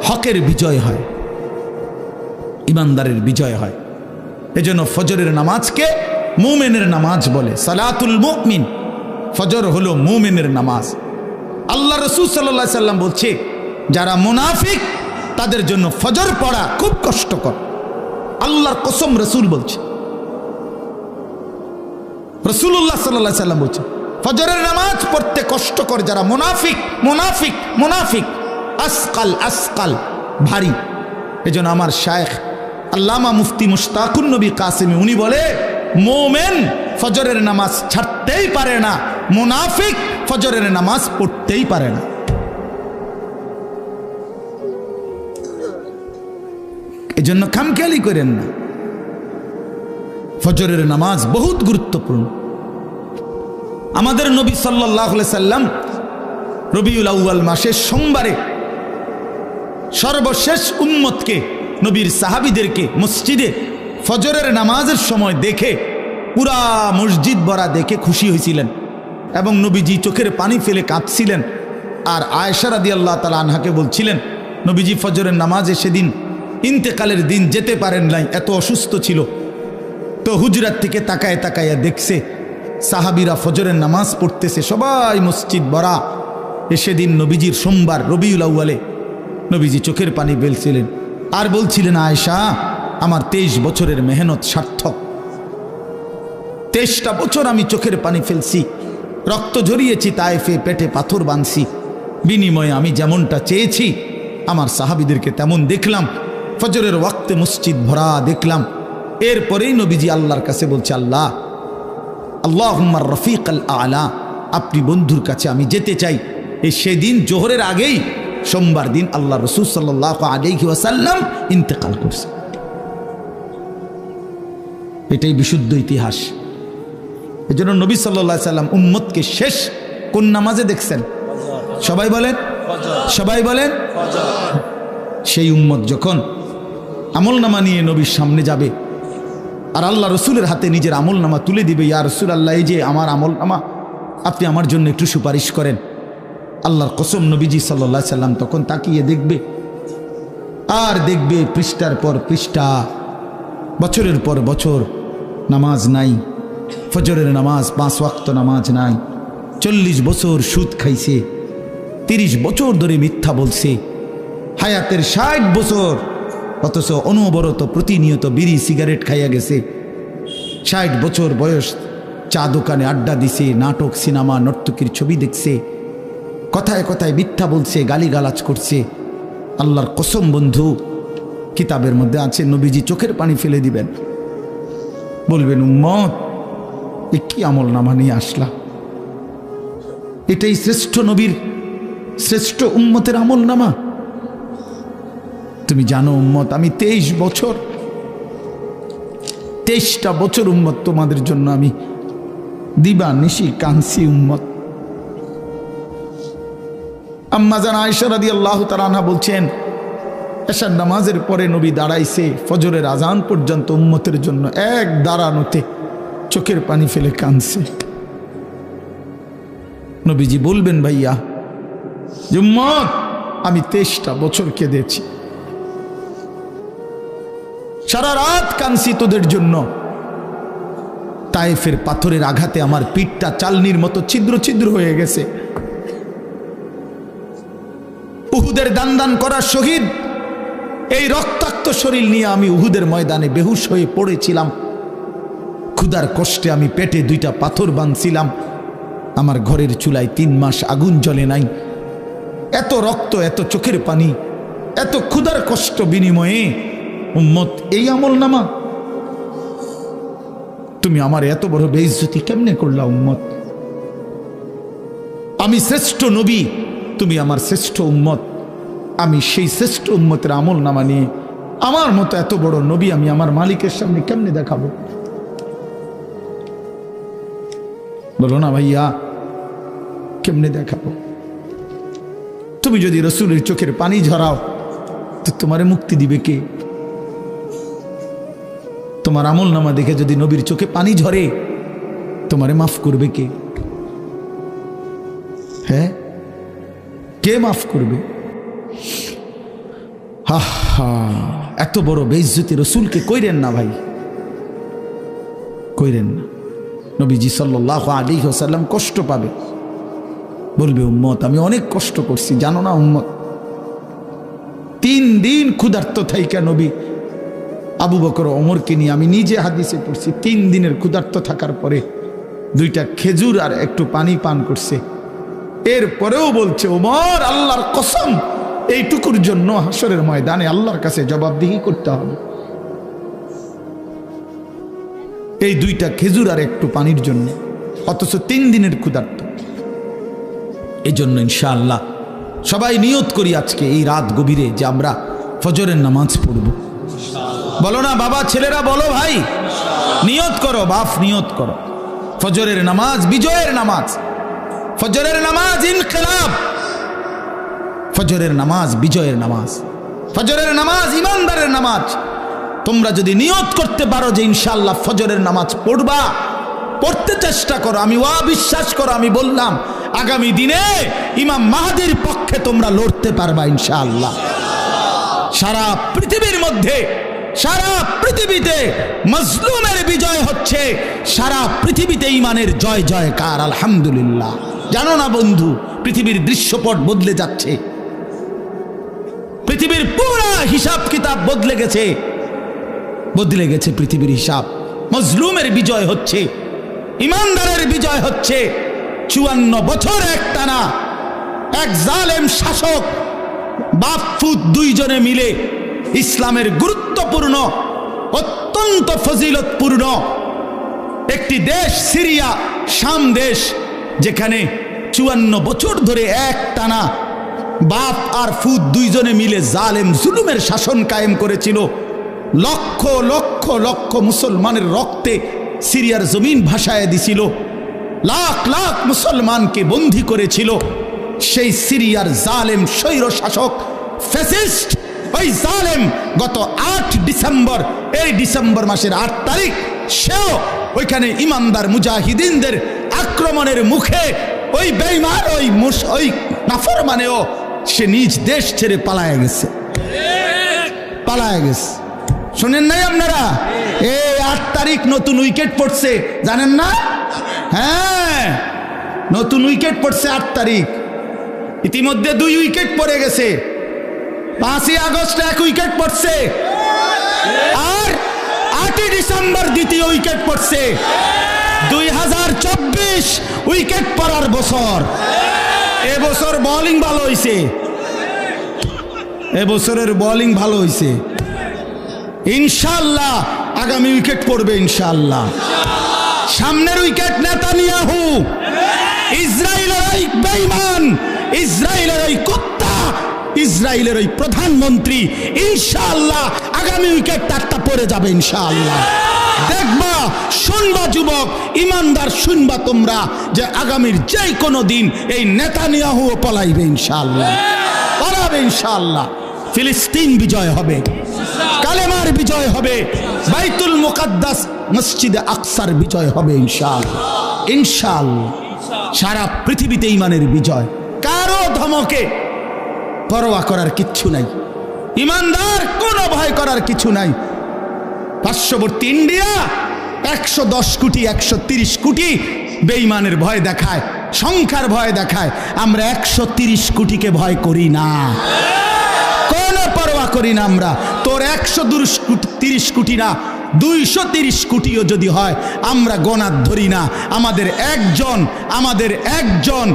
হকের বিজয় হয়, ইমানদারের বিজয় হয়। এজন্য ফজরের নামাজকে মুমিনের নামাজ বলে, সালাতুল মুমিন। ফজর হলো মুমিনের নামাজ। আল্লাহ রাসূল সাল্লাল্লাহু আলাইহি সাল্লাম বলছে, যারা মুনাফিক তাদের জন্য ফজর পড়া খুব কষ্টকর। আল্লাহর কসম রাসূল বলছে, রাসূলুল্লাহ সাল্লাল্লাহু আলাইহি সাল্লাম বলছে ফজরের নামাজ পড়তে কষ্টকর যারা মুনাফিক, আসকাল ভারী। এজন্য আমার শায়েখ আল্লামা মুফতি মুশতাকুন নবী কাসেমি উনি বলে, মোমেন ফজরের নামাজ ছাড়তেই পারে না, মুনাফিক ফজরের নামাজ পড়তেই পারে না। এজন্য খামখেয়ালি করেন না, ফজরের নামাজ বহুত গুরুত্বপূর্ণ। আমাদের নবী সাল্লাল্লাহু আলাইহি সাল্লাম রবিউল আউয়াল মাসের সোমবারে সর্বশেষ উম্মতকে, নবীর সাহাবীদেরকে মসজিদে ফজরের নামাজের সময় দেখে পুরা মসজিদ ভরা দেখে খুশি হয়েছিলেন এবং নবীজি চোখের পানি ফেলে কাঁদছিলেন। আর আয়েশা রাদিয়াল্লাহু তাআলা আনহাকে বলছিলেন, নবীজি ফজরের নামাজে সেদিন ইন্তেকালের দিন যেতে পারেন নাই, এত অসুস্থ ছিল। তো হুজরাত থেকে তাকায় দেখছে সাহাবীরা ফজরের নামাজ পড়তেছে, সবাই মসজিদ ভরা। সেদিন নবীজির সোমবার রবিউল আউয়ালে নবীজি চোখের পানি ফেলছিলেন আর বলছিলেন, আয়েশা আমার 23 বছরের মেহনত সার্থক। 23টা বছর আমি চোখের পানি ফেলছি, রক্ত ঝরিয়েছি, তায়েফে পেটে পাথর বাঁধছি, বিনিময়ে আমি যেমনটা চেয়েছি আমার সাহাবীদেরকে তেমন দেখলাম। ফজরের ওয়াক্তে মসজিদ ভরা দেখলাম। এরপরেই নবীজি আল্লাহর কাছে বলছে, আল্লাহ আল্লাহুম্মা রফিক আল আলা, আপনি বন্ধুর কাছে আমি যেতে চাই। এই সেদিন জোহরের আগেই সোমবার দিন আল্লাহ রাসূল সাল্লাল্লাহু আলাইহি ওয়াসাল্লাম ইন্তেকাল করছে। এটাই বিশুদ্ধ ইতিহাস। এজন্য নবী সাল্লাল্লাহু আলাইহি সাল্লাম উম্মতকে শেষ কোন নামাজে দেখছেন? সবাই বলেন, সবাই বলেন। সেই উম্মত যখন আমলনামা নিয়ে নবীর সামনে যাবে আর আল্লাহ রসুলের হাতে নিজের আমলনামা তুলে দিবে, ইয়া রাসূলুল্লাহ এই যে আমার আমলনামা, আপনি আমার জন্য একটু সুপারিশ করেন। আল্লাহর কসম নবীজি সাল্লাল্লাহু আলাইহি সাল্লাম তখন তাকিয়ে দেখবে আর দেখবে পৃষ্ঠার পর পৃষ্ঠা, বছরের পর বছর নামাজ নাই, ফজরের নামাজ 5 ওয়াক্ত নামাজ নাই, 40 বছর সুদ খাইছে, 30 বছর ধরে মিথ্যা বলছে, হায়াতের 60 বছর, অথচ অনবরত প্রতিনিয়ত বিড়ি সিগারেট খাইয়া গেছে। 60 বছর বয়স চা দোকানে আড্ডা দিছে, নাটক সিনেমা নর্তকীর ছবি দেখছে, কথায় কথায় মিথ্যা বলছে, গালিগালাজ করছে। আল্লাহর কসম বন্ধু, কিতাবের মধ্যে আছে নবীজি চোখের পানি ফেলে দিবেন, বলবেন উম্মত এ কি আমল নামা নিয়ে আসলা? এটাই শ্রেষ্ঠ নবীর শ্রেষ্ঠ উম্মতের আমল নামা? তুমি জানো উম্মত, আমি 23টা বছর উম্মত তোমাদের জন্য আমি দিবা নিশি কাঁদছি উম্মত। আম্মা জান আয়েশা রাদিয়াল্লাহু তাআলা আনহা বলছেন, এশার নামাজের পরে নবী দাঁড়াইছে ফজরের আজান পর্যন্ত উম্মতের জন্য এক দাঁড়ানোতে চোখের পানি ফেলে কাঁদছে। নবীজি বলবেন, ভাইয়া যে উম্মত আমি 23টা বছর কেঁদেছি, সারা রাত কাঁদছি তোদের জন্য। তায়েফের পাথরের আঘাতে আমার পিঠটা চালনির মতো ছিদ্র ছিদ্র হয়ে গেছে। উহুদের দান দান করা শহীদ, এই রক্তাক্ত শরীর নিয়ে আমি উহুদের ময়দানে বেহুশ হয়ে পড়েছিলাম। ক্ষুধার কষ্টে আমি পেটে 2টা পাথর বাঁধছিলাম। আমার ঘরের চুলায় 3 মাস আগুন জ্বলে নাই। এত রক্ত, এত চোখের পানি, এত ক্ষুধার কষ্ট বিনিময়ে উম্মত এই আমল নামা? তুমি আমার এত বড় বেইজ্জতি কেমনে করলা উম্মত? আমি শ্রেষ্ঠ নবী, তুমি আমার শ্রেষ্ঠ উম্মত। আমি সেই শ্রেষ্ঠ উম্মতের আমল নামা নিয়ে আমার মতো এত বড় নবী আমি আমার মালিকের সামনে কেমনে দেখাবো? বলো না ভাইয়া, কেমনে দেখাবো? তুমি যদি রসুলের চোখের পানি ঝরাও তো তোমারে মুক্তি দিবে কে? তোমার আমল নামা দেখে যদি নবীর চোখে পানি ঝরে তোমারে মাফ করবে কে? হ্যাঁ, কে মাফ করবে? এত বড় বেইজ্জতি রসুলকে কইরেন না ভাই, কইরেন না। নবীজি সাল্লাল্লাহু আলাইহি ওয়াসাল্লাম কষ্ট পাবে, বলবে উম্মত আমি অনেক কষ্ট করছি, জানো না উম্মত? 3 দিন ক্ষুধার্ত থাইকা নবী আবু বকর ওমরকে নিয়ে, আমি নিজে হাদিসে পড়ছি, 3 দিনের ক্ষুধার্ত থাকার পরে 2টা খেজুর আর একটু পানি পান করছে। এরপরেও বলছে ওমর আল্লাহর কসম এইটুকুর জন্য হাসরের ময়দানে আল্লাহর কাছে জবাবদিহি করতে হবে, এই 2টা খেজুর আর একটু পানির জন্য, অথচ 3 দিনের ক্ষুধার্ত। এই জন্য ইনশাআল্লাহ সবাই নিয়ত করি আজকে এই রাত গভীরে যে আমরা ফজরের নামাজ পড়ব। বলো না বাবা, ছেলেরা বলো ভাই, নিয়ত করো, বাপ নিয়ত করো। ফজরের নামাজ বিজয়ের নামাজ, ফজরের নামাজ ইনকিলাব, ফজরের নামাজ বিজয়ের নামাজ, ফজরের নামাজ ইমানদারের নামাজ। তোমরা যদি নিয়ত করতে পারো যে ইনশাআল্লাহ ফজরের নামাজ পড়বা, পড়তে চেষ্টা করো, আমি বিশ্বাস করো, আমি বললাম আগামী দিনে ইমাম মাহদির পক্ষে তোমরা লড়তে পারবা ইনশাআল্লাহ। সারা পৃথিবীর মধ্যে, সারা পৃথিবীতে মজলুমের বিজয় হচ্ছে, সারা পৃথিবীতে ইমানের জয় জয়কার আলহামদুলিল্লাহ। জানো না বন্ধু, পৃথিবীর দৃশ্যপট বদলে যাচ্ছে, পৃথিবীর পুরা হিসাব কিতাব বদলে গেছে, বদলে গেছে পৃথিবীর হিসাব। মজলুমের বিজয় হচ্ছে, ইমানদারের বিজয় হচ্ছে। 54 বছর একটানা এক জালেম শাসক বাপ ফুত দুইজনে মিলে ইসলামের গুরুত্বপূর্ণ অত্যন্ত ফজিলতপূর্ণ একটি দেশ সিরিয়া শাম দেশ, যেখানে 54 বছর ধরে একটানা বাপ আর ফুত দুইজনে মিলে জালেম জুলুমের শাসন কায়েম করেছিল। লক্ষ লক্ষ লক্ষ মুসলমানের রক্তে সিরিয়ার জমিন ভাসায় দিছিল, লাখ লাখ মুসলমানকে বন্দী করেছিল। সেই সিরিয়ার জালেম স্বৈর শাসক ফ্যাসিস্ট ওই জালেম গত 8 ডিসেম্বর, এই ডিসেম্বর মাসের 8 তারিখ সেও ওইখানে ইমানদার মুজাহিদিনদের আক্রমণের মুখে ওই বেঈমান ওই নাফরমানেও সে নিজ দেশ ছেড়ে পালায় গেছে, পালায় গেছে। শোনেন নাই আপনারা? এই 8 তারিখ নতুন উইকেট পড়ছে, জানেন না? হ্যাঁ, নতুন উইকেট পড়ছে 8 তারিখ। ইতিমধ্যে 2 উইকেট পড়ে গেছে। 5ই আগস্ট 1 উইকেট পড়ছে, আর 8ই ডিসেম্বর 2য় উইকেট পড়ছে। 2024 উইকেট পড়ার বছর। এবছর বোলিং ভালো হয়েছে, এবছরের বোলিং ভালো হয়েছে। ইনশাআল্লাহ আগামী উইকেট পড়বে ইনশাআল্লাহ। সামনের উইকেট নেতানিয়াহু, ইসরায়েলের ওই বেঈমান, ইসরায়েলের ওই কুত্তা, ইসরায়েলের ওই প্রধানমন্ত্রী। ইনশাআল্লাহ আগামী উইকেট 4টা পড়ে যাবে ইনশাআল্লাহ। দেখবা, শুনবা যুবক ইমানদার, শুনবা তোমরা যে আগামীর যে কোনো দিন এই নেতানিয়াহু পলাইবে ইনশাআল্লাহ, পালাবে ইনশাআল্লাহ। ফিলিস্তিন বিজয় হবে, কালেমার বিজয় হবে, বাইতুল মুকাদ্দাস মসজিদে আকসার বিজয় হবে ইনশাআল্লাহ, ইনশাআল্লাহ। সারা পৃথিবীতে ইমানের বিজয়। কারো ধমকে পরোয়া করার কিচ্ছু নাই, ইমানদার কোনো ভয় করার কিছু নাই। পার্শ্ববর্তী ইন্ডিয়া 110 কোটি 130 কোটি বেঈমানের ভয় দেখায়, সংখ্যার ভয় দেখায়। আমরা 130 কোটিকে ভয় করি না, কোনো পরোয়া করি না আমরা। তোর 130 কোটি না, 230 কোটিও যদি হয় আমরা গণাত ধরি না। আমাদের একজন, আমাদের একজন,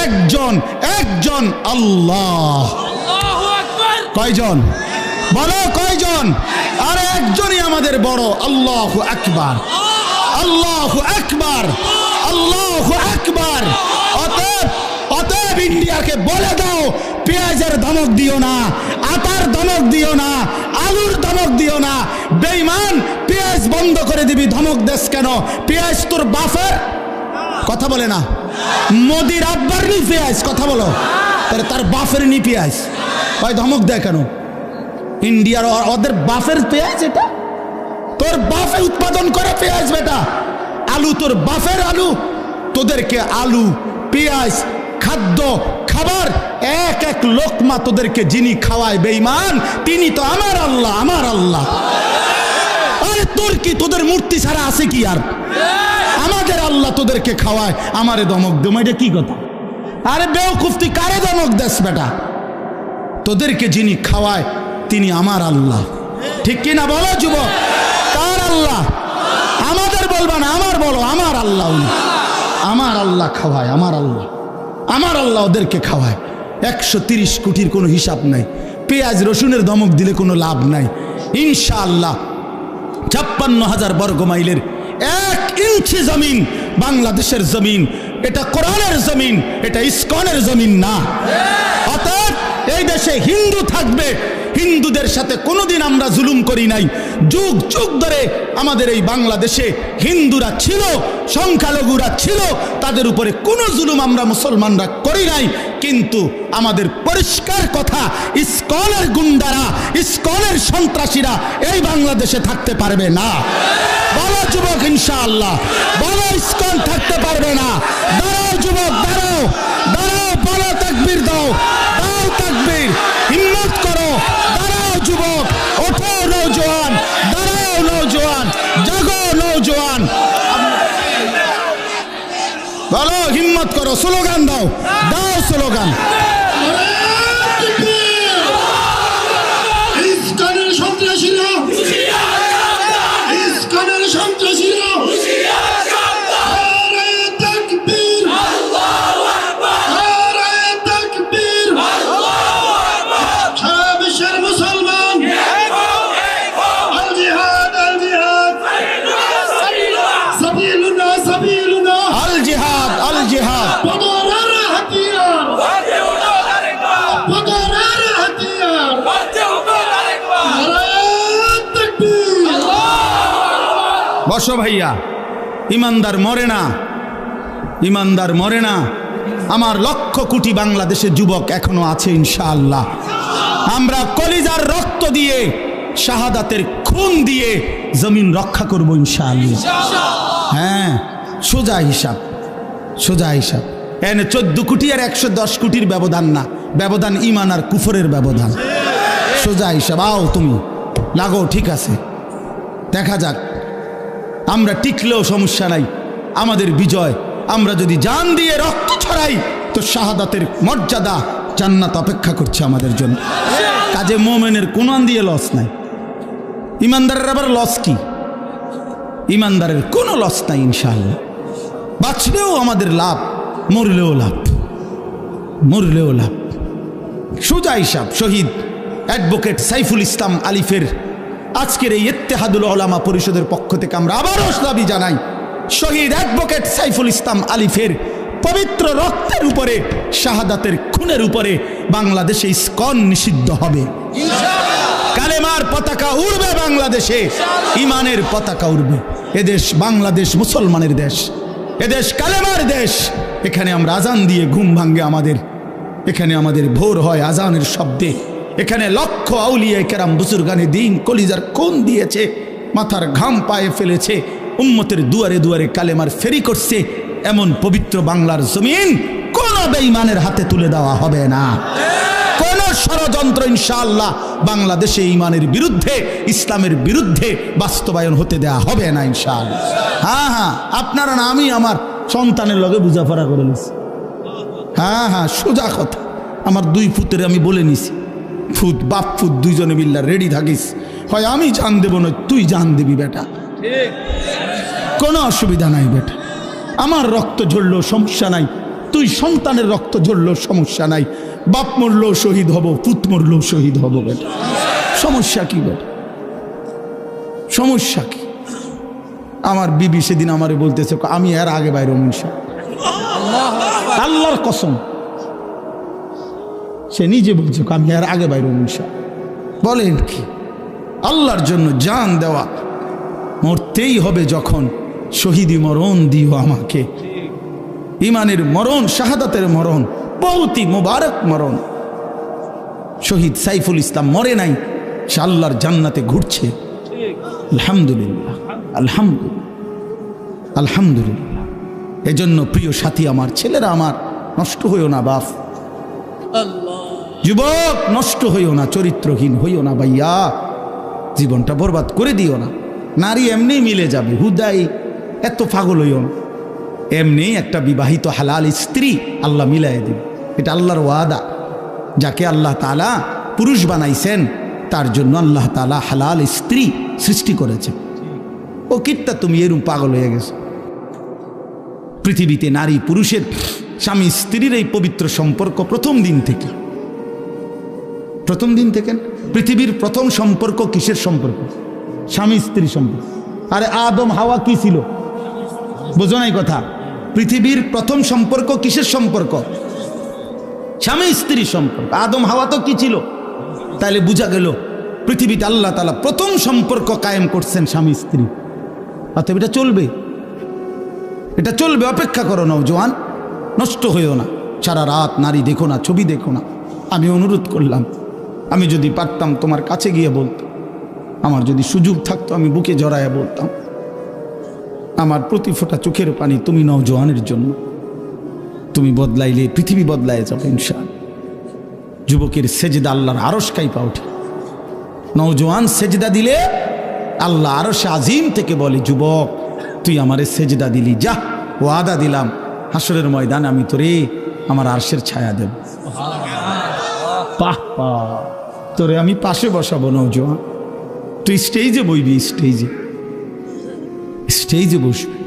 একজন, একজন আল্লাহ। কয়জন বলো, কয়জন? আর একজনই আমাদের বড়, আল্লাহু আকবার, আল্লাহু আকবার, আল্লাহু আকবার। অতএব ইন্ডিয়াকে বলে দাও, পেঁয়াজের ধমক দিও না, আটার ধমক দিও না, আলুর ধমক দিও না। বেঈমান, পেঁয়াজ বন্ধ করে দিবি, ধমক দেশ কেন? পেঁয়াজ তোর বাপের, কথা বলে না। মোদির আব্বার নি পেঁয়াজ, কথা বলো। তার বাপের নি পেঁয়াজ, ভাই ধমক দেয় কেন? ইন্ডিয়ার ওদের বাপের পেঁয়াজ, এটা তোর বাপে উৎপাদন করে পেঁয়াজ বেটা। আলু তোর বাপের আলু, তোদেরকে আলু পেঁয়াজ খাদ্য খাবার এক এক লোকমা তোদেরকে যিনি খাওয়ায় বেঈমান, তিনি তো আমার আল্লাহ, আমার আল্লাহ। আরে তোর কি, তোদের মূর্তি ছাড়া আছে কি আর? আমাদের আল্লাহ তোদেরকে খাওয়ায়, আমারে ধমক দেব, এটা কি কথা? আরে বেওকুফ, তুই কারে ধমক দেস বেটা? তোদেরকে যিনি খাওয়ায় তিনি আমার আল্লাহ, ঠিক কি না বলো যুবক? কার আল্লাহ? আমাদের বলবা না, আমার বলো, আমার আল্লাহ। আমার আল্লাহ খাওয়ায়, আমার আল্লাহ, আমার আল্লাহ ওদেরকে খাওয়ায়। 130 কোটির কোনো হিসাব নাই। পেঁয়াজ রসুনের ধমক দিলে কোনো লাভ নাই। ইনশাআল্লাহ 56,000 বর্গ মাইলের 1 ইঞ্চি জমিন বাংলাদেশের জমিন। এটা কোরআনের জমিন, এটা ইসকনের জমিন না। অতএব এই দেশে হিন্দু থাকবে, হিন্দুদের সাথে কোনোদিন আমরা জুলুম করি নাই। যুগ যুগ ধরে আমাদের এই বাংলাদেশে হিন্দুরা ছিল, সংখ্যালঘুরা ছিল, তাদের উপরে কোনো জুলুম আমরা মুসলমানরা করি নাই। কিন্তু আমাদের পরিষ্কার কথা, ইসকনের গুন্ডারা, ইসকনের সন্ত্রাসীরা এই বাংলাদেশে থাকতে পারবে না। বলো যুবক ইনশাআল্লাহ, বলো ইসকন থাকতে পারবে না। দাঁড়াও যুবক, দাঁড়াও, দাঁড়াও, বলো তাকবীর দাও, দাও তাকবীর, হিম্মত করো, দাঁড়াও যুবক, ওঠো নওজোয়ান, দাঁড়াও নওজোয়ান, জাগো নওজোয়ান, বলো হিম্মত করো, স্লোগান দাও, দাও স্লোগান। বসো ভাইয়া, ইমানদার মরে না, ইমানদার মরে না। আমার লক্ষ কোটি বাংলাদেশের যুবক এখনো আছে ইনশাআল্লাহ। আমরা কলিজার রক্ত দিয়ে, শাহাদাতের খুন দিয়ে জমিন রক্ষা করব ইনশাআল্লাহ। হ্যাঁ, সোজা হিসাব, সোজা হিসাব। এনে 14 কোটি আর 110 কোটির ব্যবধান না, ব্যবধান ইমান আর কুফরের ব্যবধান। সোজা হিসাব। আও তুমি লাগো, ঠিক আছে, দেখা যাক। আমরা টিকলেও সমস্যা নাই, আমাদের বিজয়। আমরা যদি জান দিয়ে রক্ত ছড়াই তো শাহাদাতের মর্যাদা, জান্নাত অপেক্ষা করছে আমাদের জন্য। কাজে মোমেনের কোন দিয়ে লস নাই, ইমানদারের আবার লস কি? ইমানদারের কোনো লস নাই ইনশাআল্লাহ। বাঁচলেও আমাদের লাভ, মরলেও লাভ, মরলেও লাভ। সোজা হিসাব। শহীদ অ্যাডভোকেট সাইফুল ইসলাম আলিফের আজকের এই ইত্তেহাদুল উলামা পরিষদের পক্ষ থেকে আমরা আবারও দাবি জানাই, শহীদ অ্যাডভোকেট সাইফুল ইসলাম আলিফের পবিত্র রক্তের উপরে, শাহাদাতের খুনের উপরে বাংলাদেশে ইসকন নিষিদ্ধ হবে। কালেমার পতাকা উড়বে বাংলাদেশে, ইমানের পতাকা উড়বে। এদেশ বাংলাদেশ মুসলমানের দেশ, এদেশ কালেমার দেশ। এখানে আমরা আজান দিয়ে ঘুম ভাঙ্গে আমাদের, এখানে আমাদের ভোর হয় আজানের শব্দে। এখানে লক্ষ আউলিয়া কেরাম বুজুর্গানে দিন কলিজার খুন দিয়েছে, মাথার ঘাম পায়ে ফেলেছে, উম্মতের দুয়ারে দুয়ারে কালেমার ফেরি করছে। এমন পবিত্র বাংলার জমিন কোন বেঈমানের হাতে তুলে দেওয়া হবে না। কোন ষড়যন্ত্র ইনশাআল্লাহ বাংলাদেশে ইমানের বিরুদ্ধে, ইসলামের বিরুদ্ধে বাস্তবায়ন হতে দেওয়া হবে না ইনশাআল্লাহ। হ্যাঁ হ্যাঁ, আপনারা না, আমি আমার সন্তানের লগে বুঝাপড়া করে নিছি। হ্যাঁ হ্যাঁ, সোজা কথা। আমার 2 ফুতের আমি বলে নিছি, ফুত বাপ ফুত দুইজনে মিল্লা রেডি থাকিস, হয় আমি জান দেব না তুই জান দিবি বেটা, কোনো অসুবিধা নাই বেটা। আমার রক্ত ঝরলেও সমস্যা নাই, তুই সন্তানের রক্ত ঝরলেও সমস্যা নাই। বাপ মরলেও শহীদ হব, পুত মরলেও শহীদ হব বেটা, সমস্যা কি বেটা, সমস্যা কি? আমার বিবি সেদিন আমারে বলতেছে, আমি এর আগে বাইরে ইনশা আল্লাহর কসম, সে নিজে বলছে আমি এর আগে বাইরে ইনশা। বলেন কি? আল্লাহর জন্য জান দেওয়া, মরতেই হবে যখন, শহীদি মরণ দিও আমাকে। ইমানের মরণ, শাহাদাতের মরণ, বহুতই মুবারক মরণ। শহীদ সাইফুল ইসলাম মরে নাই, সে আল্লাহর জান্নাতে ঘুরছে। আলহামদুলিল্লাহ, আলহামদুলিল্লাহ, আলহামদুলিল্লাহ। এজন্য প্রিয় সাথী আমার, ছেলেরা আমার, নষ্ট হইও না বাপ, যুবক নষ্ট হইও না, চরিত্রহীন হইও না ভাইয়া, জীবনটা বরবাদ করে দিও না। নারী এমনি মিলে যাবে, হুদাই এত পাগল হইও না। এমনি একটা বিবাহিত হালাল স্ত্রী আল্লাহ মিলাই দিবে, এটা আল্লাহর ওয়াদা। যাকে আল্লাহ তাআলা পুরুষ বানাইছেন তার জন্য আল্লাহ তাআলা হালাল স্ত্রী সৃষ্টি করেছে। ও কিটটা তুমি এরকম পাগল হয়ে গেছো? পৃথিবীতে নারী পুরুষের, স্বামী স্ত্রীর এই পবিত্র সম্পর্ক প্রথম দিন থেকে, প্রথম দিন থেকে। পৃথিবীর প্রথম সম্পর্ক কিসের সম্পর্ক? স্বামী স্ত্রী সম্পর্ক। আরে আদম হাওয়া কি ছিল? বোঝো নাই কথা? পৃথিবীর প্রথম সম্পর্ক কিসের সম্পর্ক? স্বামী স্ত্রী সম্পর্ক। আদম হাওয়া তো কি ছিল? তাহলে বোঝা গেল পৃথিবীতে আল্লাহ তাআলা প্রথম সম্পর্ক কায়েম করছেন স্বামী স্ত্রী। অতএব এটা চলবে, এটা চলবে। অপেক্ষা করো নওজোয়ান, নষ্ট হইও না। সারা রাত নারী দেখো না, ছবি দেখো না। আমি অনুরোধ করলাম, আমি যদি পারতাম তোমার কাছে গিয়ে বলতাম, আমার যদি সুযোগ থাকতো আমি বুকে জড়াইয়া বলতাম, আমার প্রতি ফোঁটা চোখের পানি তুমি নওজোয়ানের জন্য। তুমি বদলাইলে পৃথিবী বদলায় যাবে ইনশাআল্লাহ। যুবকের সেজদা আল্লাহর আরশ কাইপা ওঠে। নওজোয়ান সেজদা দিলে আল্লাহ আরশ আজিম থেকে বলে, যুবক তুই আমারে সেজদা দিলি, যা ওয়াদা দিলাম হাসরের ময়দান আমি তোরে আমার আরশের ছায়া দেব। পাহ পা, তোরে আমি পাশে বসাবো নওজোয়ান, তুই স্টেজে বইবি, স্টেজে, স্টেজে বসবি।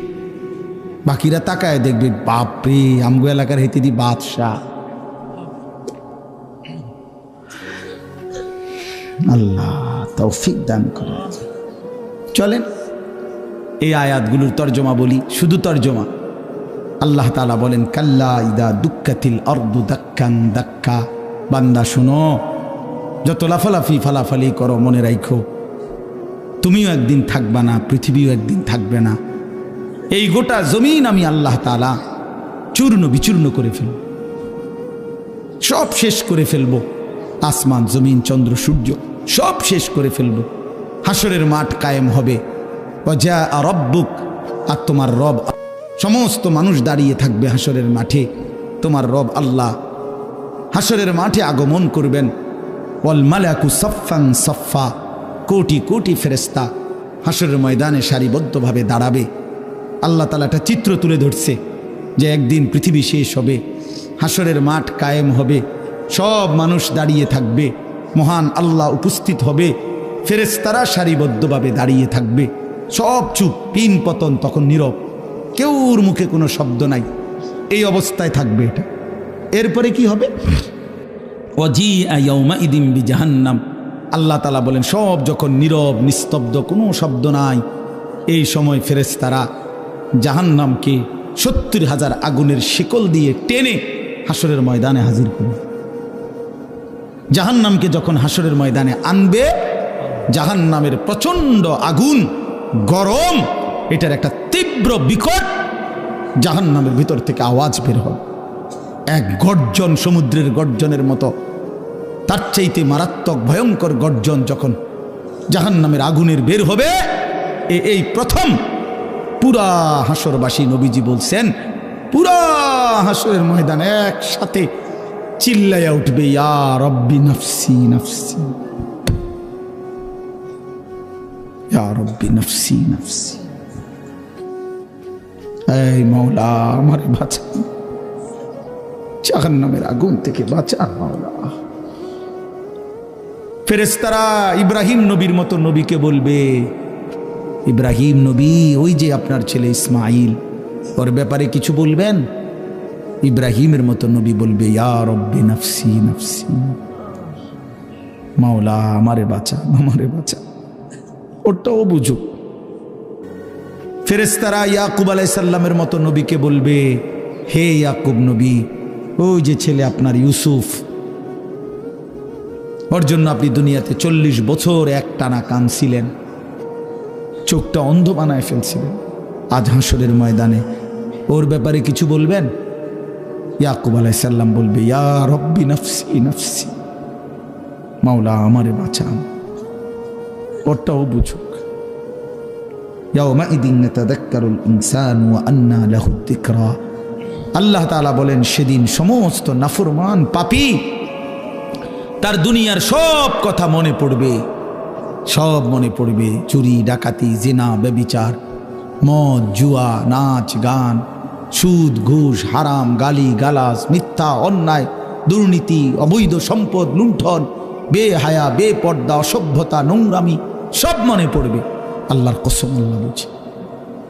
বাকিরা তাকায় দেখবে, বাপরে আমগো এলাকার হেতে দি বাদশাহ। আল্লাহ তৌফিক দান করে। চলেন এই আয়াতগুলোর তর্জমা বলি, শুধু তর্জমা। আল্লাহ তাআলা বলেন, কাল্লা ইদা দুক্কাতিল আরদু দাক্কান দাক্কা। বান্দা শুনো, যত লাফালাফি ফালাফালি করো মনে রাখো, তুমিও একদিন থাকবা না, পৃথিবীও একদিন থাকবে না। এই গোটা জমিন আমি আল্লাহ তাআলা চূর্ণ বিচূর্ণ করে ফেলব, সব শেষ করে ফেলব। আসমান জমিন চন্দ্র সূর্য সব শেষ করে ফেলব। হাসরের মাঠ কায়েম হবে। ওয়াজা রব্বুক, আর তোমার রব, সমস্ত মানুষ দাঁড়িয়ে থাকবে হাসরের মাঠে। তোমার রব আল্লাহ হাসরের মাঠে আগমন করবেন। ওয়াল মালাকু সাফফান সাফফা, কোটি কোটি ফেরেশতা হাসরের ময়দানে সারিবদ্ধভাবে দাঁড়াবে। আল্লাহ তাআলা একটা চিত্র তুলে ধরছে যে একদিন পৃথিবী শেষ হবে, হাসরের মাঠ কায়েম হবে, সব মানুষ দাঁড়িয়ে থাকবে, মহান আল্লাহ উপস্থিত হবে, ফেরেশতারা সারিবদ্ধভাবে দাঁড়িয়ে থাকবে, সব চুপ, পিন পতন, তখন নীরব, কেউর মুখে কোনো শব্দ নাই। এই অবস্থায় থাকবে এটা। এরপরে কি হবে? ওয়াজিআ ইয়াউমাইদিন বিজাহান্নাম, আল্লাহ তাআলা বলেন সব যখন নীরব নিস্তব্ধ, কোনো শব্দ নাই, এই সময় ফেরেশতারা জাহান্নামকে ৭০,০০০ আগুনের শিকল দিয়ে টেনে হাসরের ময়দানে হাজির করবে। জাহান্নামকে যখন হাসরের ময়দানে আনবে, জাহান্নামের প্রচণ্ড আগুন, গরম, এটার একটা তীব্র বিকট জাহান্নামের ভিতর থেকে আওয়াজ বের হবে, এক গর্জন, সমুদ্রের গর্জনের মতো, তার চাইতে মারাত্মক ভয়ঙ্কর গর্জন যখন জাহান্নামের আগুনের বের হবে, এই প্রথম পুরা হাসরবাসী, নবীজি বলছেন পুরা হাসরের ময়দানে একসাথে চিল্লাইয়া উঠবে, ইয়া রব্বি নফসি নফসি, ইয়া রব্বি নফসি নফসি, এই মাওলা আমারে বাঁচা, জাহান্নামের আগুন থেকে বাঁচা মাওলা। ফেরেশতারা ইব্রাহিম নবীর মতো নবীকে বলবে, ইব্রাহিম নবী, ওই যে আপনার ছেলে ইসমাইল, ওর ব্যাপারে কিছু বলবেন? ইব্রাহিমের মতো নবী বলবে, ইয়া রব্বি নফসি নফসি, মাওলা আমারে বাঁচা, আমারে বাঁচা। ওটাও বুঝুক। ফেরেশতারা ইয়াকুব আলাইহিস সালামের মতো নবীকে বলবে, হে ইয়াকুব নবী, ওই যে ছেলে আপনার ইউসুফ, ওর জন্য আপনি দুনিয়াতে 40 বছর একটানা কাঁদছিলেন, চোখটা অন্ধ বানায় ফেলছিলেন, আজ হাসরের ময়দানে ওর ব্যাপারে কিছু বলবেন? ইয়াকুব আলাইহিস সালাম বলবে, ইয়া রব্বি নফসি নফসি, মাওলা আমারে বাঁচান। ওটাও বুঝুক। ইয়াউমাইদিন ইয়াতাযাক্কারুল ইনসানু ওয়া আন্না লাহু যিকরা, আল্লাহ তাআলা বলেন সেদিন সমস্ত নাফরমান পাপী তার দুনিয়ার সব কথা মনে পড়বে, সব মনে পড়বে, চুরি ডাকাতি জিনা ব্যভিচার মদ জুয়া নাচ গান সুদ ঘুষ হারাম গালি গালাজ মিথ্যা অন্যায় দুর্নীতি অবৈধ সম্পদ লুণ্ঠন বেহায়া বেপর্দা অসভ্যতা নোংরামি সব মনে পড়বে। আল্লাহর কসম আল্লাহ বলছে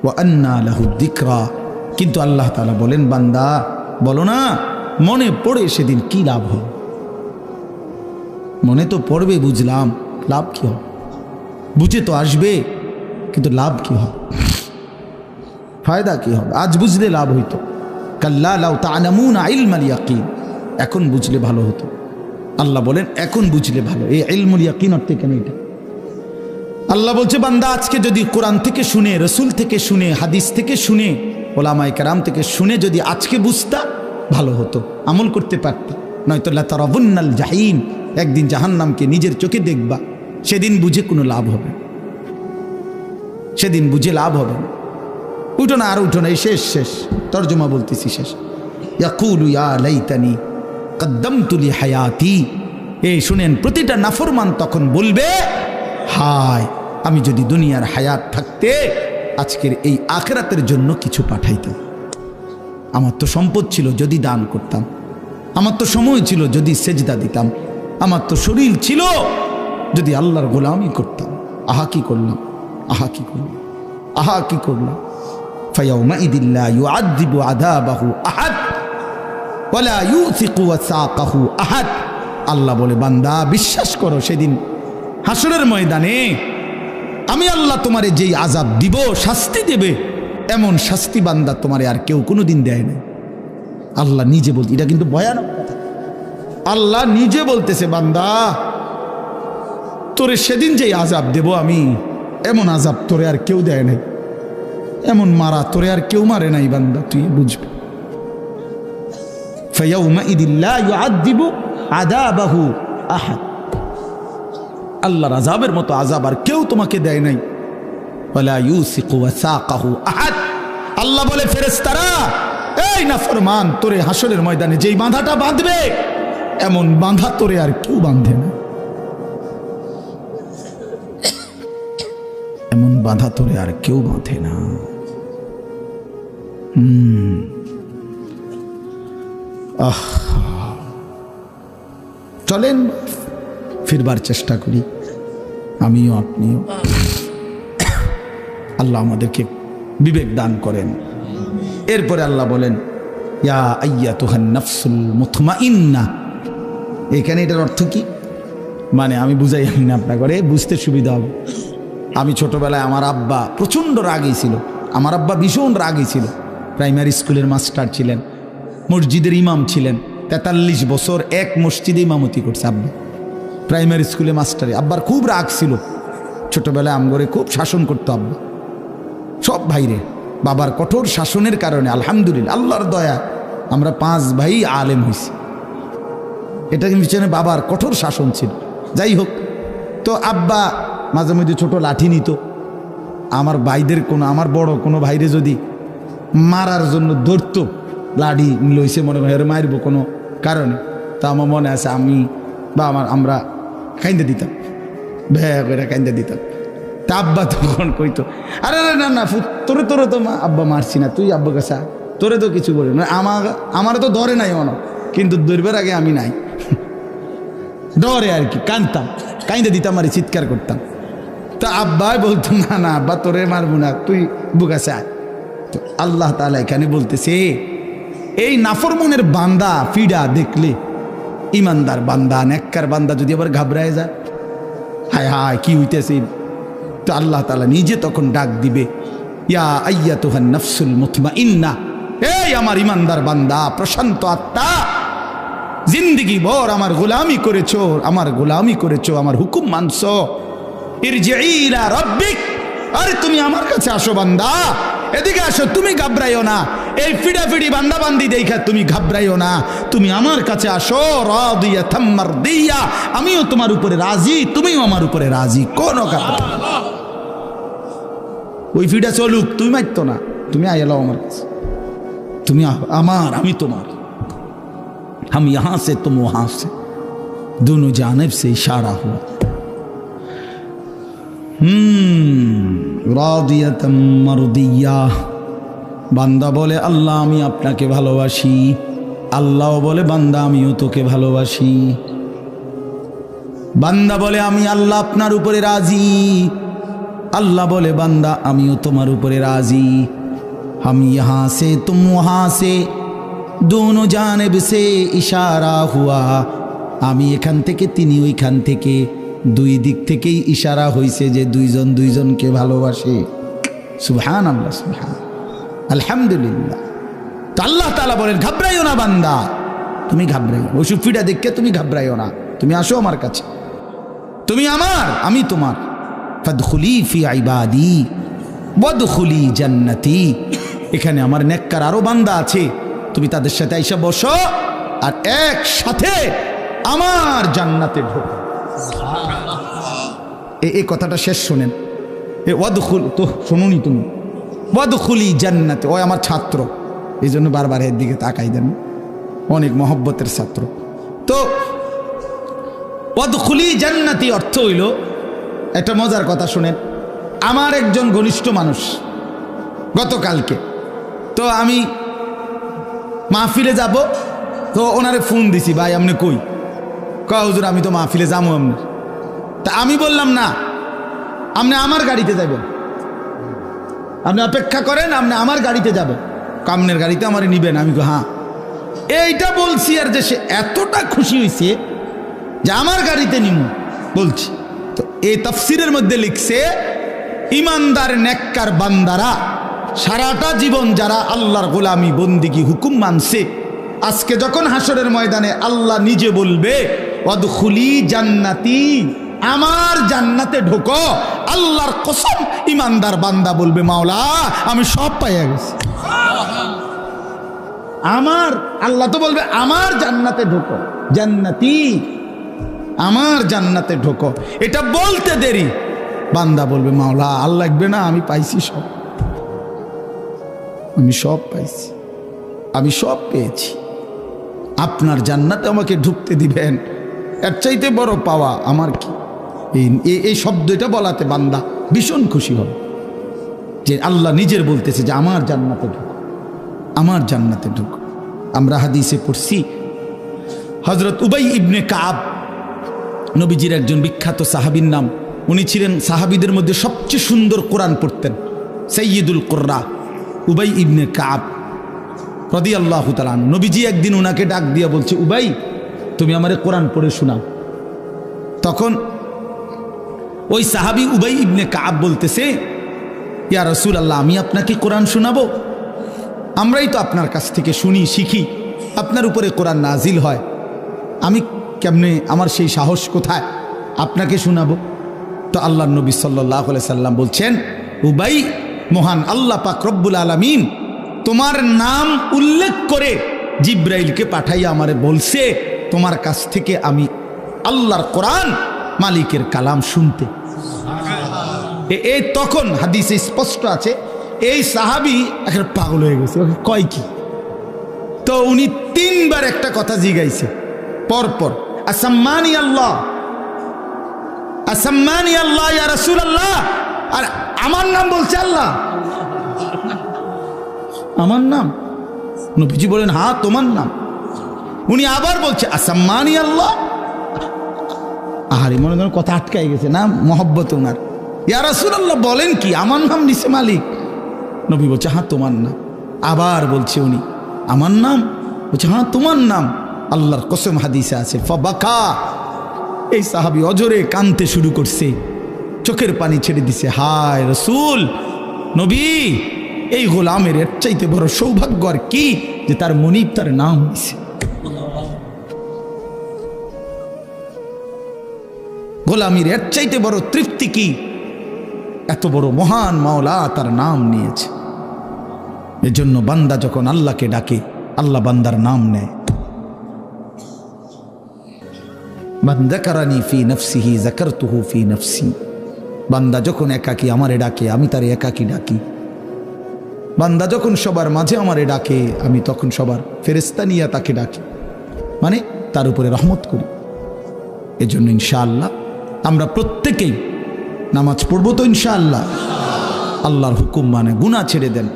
ওয়া আন্না লাহু যিকরা, কিন্তু আল্লাহ তাআলা বলেন বান্দা বলো না মনে পড়ে সেদিন কি লাভ হবে? মনে তো পড়বে বুঝলাম, লাভ কি হবে? বুঝে তো আসবে কিন্তু লাভ কি হবে? ফায়দা কি হবে? আজ বুঝলে লাভ হইতো, কাল্লা লাউ তা'লামুনা ইলমাল ইয়াকিন, এখন বুঝলে ভালো হতো। আল্লাহ বলেন এখন বুঝলে ভালো। এই ইলমুল ইয়াকিন অর্থে কেন এটা? আল্লাহ বলছে বান্দা আজকে যদি কোরআন থেকে শুনে, রসুল থেকে শুনে, হাদিস থেকে শুনে, ওলামায়ে কেরাম থেকে শুনে যদি আজকে বুঝতা ভালো হতো, আমল করতে পারতা। নয়তো লাতারাবুন্নাল জাহিম, একদিন জাহান্নামকে নিজের চোখে দেখবা, সেদিন বুঝে কোনো লাভ হবে, সেদিন বুঝে লাভ হবে না। উঠো না আর উঠো না, এই শেষ শেষ তর্জমা বলতেছি শেষ। ইয়াকুলু ইয়া লাইতানি কদ্দামতু লি হায়াতি, এই শুনেন প্রতিটা নাফরমান তখন বলবে হায় আমি যদি দুনিয়ার হায়াত থাকতে আজকের এই আখিরাতের জন্য কিছু পাঠাইতাম। আমার তো সম্পদ ছিল যদি দান করতাম, আমার তো সময় ছিল যদি সেজদা দিতাম, আমার তো শরীর ছিল যদি আল্লাহর গোলামি করতাম। আহা কি করলাম, আহা কি করলাম, আহা কি করলাম। ফায়াউমাইদিন লা ইউআযযিবু আযাবাহু আহাদ ওয়া লা ইউসিকু ওয়াসাকাহু আহাদ। আল্লাহ বলে বান্দা বিশ্বাস করো সেদিন হাসরের ময়দানে আমি আল্লাহ তোমারে যেই আযাব দিব, শাস্তি দেবে, এমন শাস্তি বান্দা তোমারে আর কেউ কোনোদিন দেয় না। আল্লাহ নিজে বলতে, এটা কিন্তু ভয়ানক কথা। আল্লাহ নিজে বলতেছে বান্দা তোরে সেদিন যেই আযাব দেব আমি, এমন আযাব তোরে আর কেউ দেয় নাই, এমন মারা তোরে আর কেউ মারে নাই বান্দা, তুই বুঝবি। ফায়াউমাইদিন লা ইউআযিবু আযাবাহু আহাদ, আল্লাহর আযাবের মতো আযাব আর কেউ তোমাকে দেয় নাই। ওয়ালা ইউসিকু ওয়াসাকাহু আহাদ, আল্লাহ বলে ফেরেশতারা, এই নাফরমান, তোরে হাসরের ময়দানে যেই বাঁধাটা বাঁধবে এমন বাঁধা তোরে আর কেউ বাঁধে না, এমন বাঁধা তোরে আর কেউ বাঁধে না। চলেন ফিরবার চেষ্টা করি, আমিও আপনিও। আল্লাহ আমাদেরকে বিবেক দান করেন। এরপরে আল্লাহ বলেন, ইয়া আইয়াতুহান নাফসুল মুতমাইন্নাহ। এখানে এটার অর্থ কি, মানে আমি বুঝাই না, আপনার করে বুঝতে সুবিধা হবে। আমি ছোটবেলায় আমার আব্বা প্রচণ্ড রাগী ছিল, আমার আব্বা ভীষণ রাগী ছিল। প্রাইমারি স্কুলের মাস্টার ছিলেন, মসজিদের ইমাম ছিলেন, 43 বছর এক মসজিদে ইমামতি করছে আব্বা, প্রাইমারি স্কুলে মাস্টারে। আব্বার খুব রাগ ছিল, ছোটবেলায় আমগরে খুব শাসন করতো আব্বা, সব ভাইরে। বাবার কঠোর শাসনের কারণে আলহামদুলিল্লাহ আল্লাহর দয়া আমরা 5 ভাই আলেম হয়েছি। এটা পিছনে বাবার কঠোর শাসন ছিল। যাই হোক, তো আব্বা মাঝে মধ্যে ছোট লাঠি নিত। আমার ভাইদের কোনো, আমার বড় কোনো ভাইরে যদি মারার জন্য ধরতো, লাঠি লইছে মনে হয় মারবো কোনো কারণে, তা আমার মনে আছে আমি বা আমরা কাইন্দে দিতাম, ভ্যা করে কাইন্দে দিতাম। তা আব্বা তখন কইতো, আরে না না তোরে তোরে তো আব্বা মারছি না, তুই আব্বা কাছে তোরে তো কিছু বলি না। আমার তো ধরে নাই মনে, কিন্তু ধরবার আগে আমি নাই, ডরে আর কি, কাঁদতাম, কাইন্দে দিতাম আর চিৎকার করতাম। তা আব্বাই বলতো, না না আব্বা তোরে মারবো না, তুই বুকাছে আয়। তো আল্লাহ তাআলা এখানে বলতেছে, এই নাফরমানের বান্দা ফিডা দেখলে, ইমানদার বান্দা নেককার বান্দা যদি আবার ঘাবড়ায় যায়, হায় হায় কি হইতেছে, তো আল্লাহ তাআলা নিজে তখন ডাক দিবে, ইয়া আইয়াতুহান নাফসুল মুতমাইন্নাহ, এই আমার ইমানদার বান্দা, প্রশান্ত আত্মা, জিন্দেগি ভর আমার গোলামি করেছো, আমার গোলামি করেছো, আমার হুকুম মানছো, ইরজিই ইলা রাব্বিক, আরে তুমি আমার কাছে আসো বান্দা, এদিকে আসো, তুমি ঘাবড়াইও না, এই ফিডাফিডি বান্দা বান্দি দেখা তুমি ঘাবড়াইও না, তুমি আমার কাছে আসো, রাদিয়াতাম মারদিয়া, আমিও তোমার উপরে রাজি, তুমিও আমার উপরে রাজি, কোনো ঘাবড়া। ওই ফিডা চলুক, তুমি মারতো না, তুমি আইলাও আমার কাছে, তুমি আমার, আমি তোমার, हम यहां से तुम वहां से, दोनों जानिब से इशारा हुआ। রাদিয়াতাম মারদিয়া, বান্দা বলে আল্লাহ আমি আপনাকে ভালোবাসি, আল্লাহ বলে বান্দা আমিও তোকে ভালোবাসি। বান্দা বলে আমি আল্লাহ আপনার উপরে রাজি, আল্লাহ বলে বান্দা আমিও তোমার উপরে রাজি। हम यहाँ से तुम वहां से, दोनों जानिब से इशारा हुआ, আমি এখান থেকে তিনি ওইখান থেকে, দুই দিক থেকেই ইশারা হইছে যে দুইজন দুইজনকে ভালোবাসে। সুবহানাল্লাহ, সুবহান, আলহামদুলিল্লাহ। তো আল্লাহ তাআলা বলেন, ঘাবড়াইও না বান্দা, তুমি ঘাবড়াইও, ওই সুফিটা দেখে তুমি ঘাবড়াইও না, তুমি আসো আমার কাছে, তুমি আমার, আমি তোমার। ফাদখুলি ফি ইবাদি ওয়াদখুলি জান্নাতি, এখানে আমার নেককার আরো বান্দা আছে, তুমি তাদের সাথে আইসা বসো আর একসাথে আমার জান্নাতে ঢোকো। এই কথাটা শেষ শোনেন, ওয়াদখুল, তো শুনুনি তুমি, ওয়াদখুলি জান্নাতে, ও আমার ছাত্র, এই জন্য বারবার এর দিকে তাকাই দেন, অনেক মহব্বতের ছাত্র। তো ওয়াদখুলি জান্নাতি অর্থ হইল, একটা মজার কথা শুনেন। আমার একজন ঘনিষ্ঠ মানুষ গতকালকে, তো আমি মাহফিলে যাব, তো ওনারে ফোন দিছি, ভাই আপনি কই? কয় হুজুর আমি তো মাহফিলে যাবো আপনার। তা আমি বললাম না, আপনি আমার গাড়িতে যাবেন, আপনি অপেক্ষা করেন, আপনি আমার গাড়িতে যাবেন, কামনের গাড়িতে আমার নিবেন। আমি হ্যাঁ, এইটা বলছি, আর যে সে এতটা খুশি হয়েছে যে আমার গাড়িতে নিব বলছি। তো এই তাফসিরের মধ্যে লিখছে, ইমানদার নেককার বান্দারা সারাটা জীবন যারা আল্লাহর গোলামি বন্দিগি হুকুম মানছে, আজকে যখন হাসরের ময়দানে আল্লাহ নিজে বলবে ওয়াদখুলি জান্নাতি, আমার জান্নাতে ঢোকো, আল্লাহর কসম ইমানদার বান্দা বলবে মাওলা আমি সব পাইয়া গেছি। আমার আল্লাহ তো বলবে আমার জান্নাতে ঢোকো, জান্নাতি আমার জান্নাতে ঢোকো। এটা বলতে দেরি, বান্দা বলবে মাওলা আর লাগবে না, আমি পাইছি সব, আমি সব পাইছি, আমি সব পেয়েছি, আপনার জান্নাতে আমাকে ঢুকতে দিবেন, এর চাইতে বড় পাওয়া আমার কি। এই শব্দটা বলাতে বান্দা ভীষণ খুশি হবে যে আল্লাহ নিজের বলতেছে যে আমার জান্নাতে ঢুকো, আমার জান্নাতে ঢুকো। আমরা হাদিসে পড়ছি হযরত উবাই ইবনে কাব নবীজির একজন বিখ্যাত সাহাবীর নাম। উনি ছিলেন সাহাবীদের মধ্যে সবচেয়ে সুন্দর কোরআন পড়তেন, সাইয়্যিদুল কুররা উবাই ইবনে কাব রাদিয়াল্লাহু তাআলা। নবীজি একদিন ওনাকে ডাক দিয়া বলছে, উবাই তুমি আমারে কোরআন পড়ে শোনাও। তখন ওই সাহাবী উবাই ইবনে কাব বলতেছে, ইয়া রাসূলুল্লাহ আমি আপনাকে কোরআন শোনাবো? আমরাই তো আপনার কাছ থেকে শুনি শিখি, আপনার উপরে কোরআন নাজিল হয়, আমি কেমনে, আমার সেই সাহস কোথায় আপনাকে শোনাবো? তো আল্লাহর নবী সাল্লাল্লাহু আলাইহি সাল্লাম বলছেন, উবাই মহান আল্লাহ পাক রব্বুল আলামিন তোমার নাম উল্লেখ করে জিব্রাইলকে পাঠাইয়া আমারে বলছে তোমার কাছ থেকে আমি আল্লাহর কোরআন মালিকের কালাম শুনতে। এই তখন হাদিসে স্পষ্ট আছে এই সাহাবী একটা পাগল হয়ে গেছে, ওকে কয় কি? তো উনি তিনবার একটা কথা জিগাইছে পরপর, আসাম্মানি আল্লাহ, আসাম্মানি আল্লাহ ইয়া রাসূলুল্লাহ, আর আমার নাম বলছে আল্লাহ, আমার নাম। নবীজি বলেন হ্যাঁ তোমার নাম। উনি আবার বলছে আসাম্মানি আল্লাহ, আহারে মনে করেন কথা আটকাই গেছে না মহব্বত ওনার। ইয়া রাসূলুল্লাহ বলেন কি, আমার নাম নিছে মালিক। নবী বলছে হ্যাঁ তোমার নাম। আবার বলছে উনি আমার নাম, বলছে হ্যাঁ তোমার নাম। আল্লাহর কসম হাদিসে আছে ফাবাকা, এই সাহাবী অজরে কাঁদতে শুরু করছে, চোখের পানি ছেড়ে দিছে, হায় রাসূল নবী এই গোলামের এর চাইতে বড় সৌভাগ্য আর কি যে তার মনিব তার নাম দিছে। গোলামির এর চাইতে বড় তৃপ্তি কি, এত বড় মহান মাওলা তার নাম নিয়েছে। এজন্য বান্দা যখন আল্লাহকে ডাকে আল্লাহ বান্দার নাম নেয়। মান যাকারানি ফি নফসিহি যাকারতুহু ফি নফসি, বান্দা যখন একাকী আমারে ডাকে আমি তারে একাকী ডাকি। বান্দা যখন সবার মাঝে আমারে ডাকে আমি তখন সবার ফেরেশতা নিয়ে তাকে ডাকি, মানে তার উপরে রহমত করি। এজন্য ইনশাআল্লাহ আমরা প্রত্যেকেই নামাজ পড়বো তো ইনশাআল্লাহ, আল্লাহর হুকুম মানে গুনাহ ছেড়ে দেন,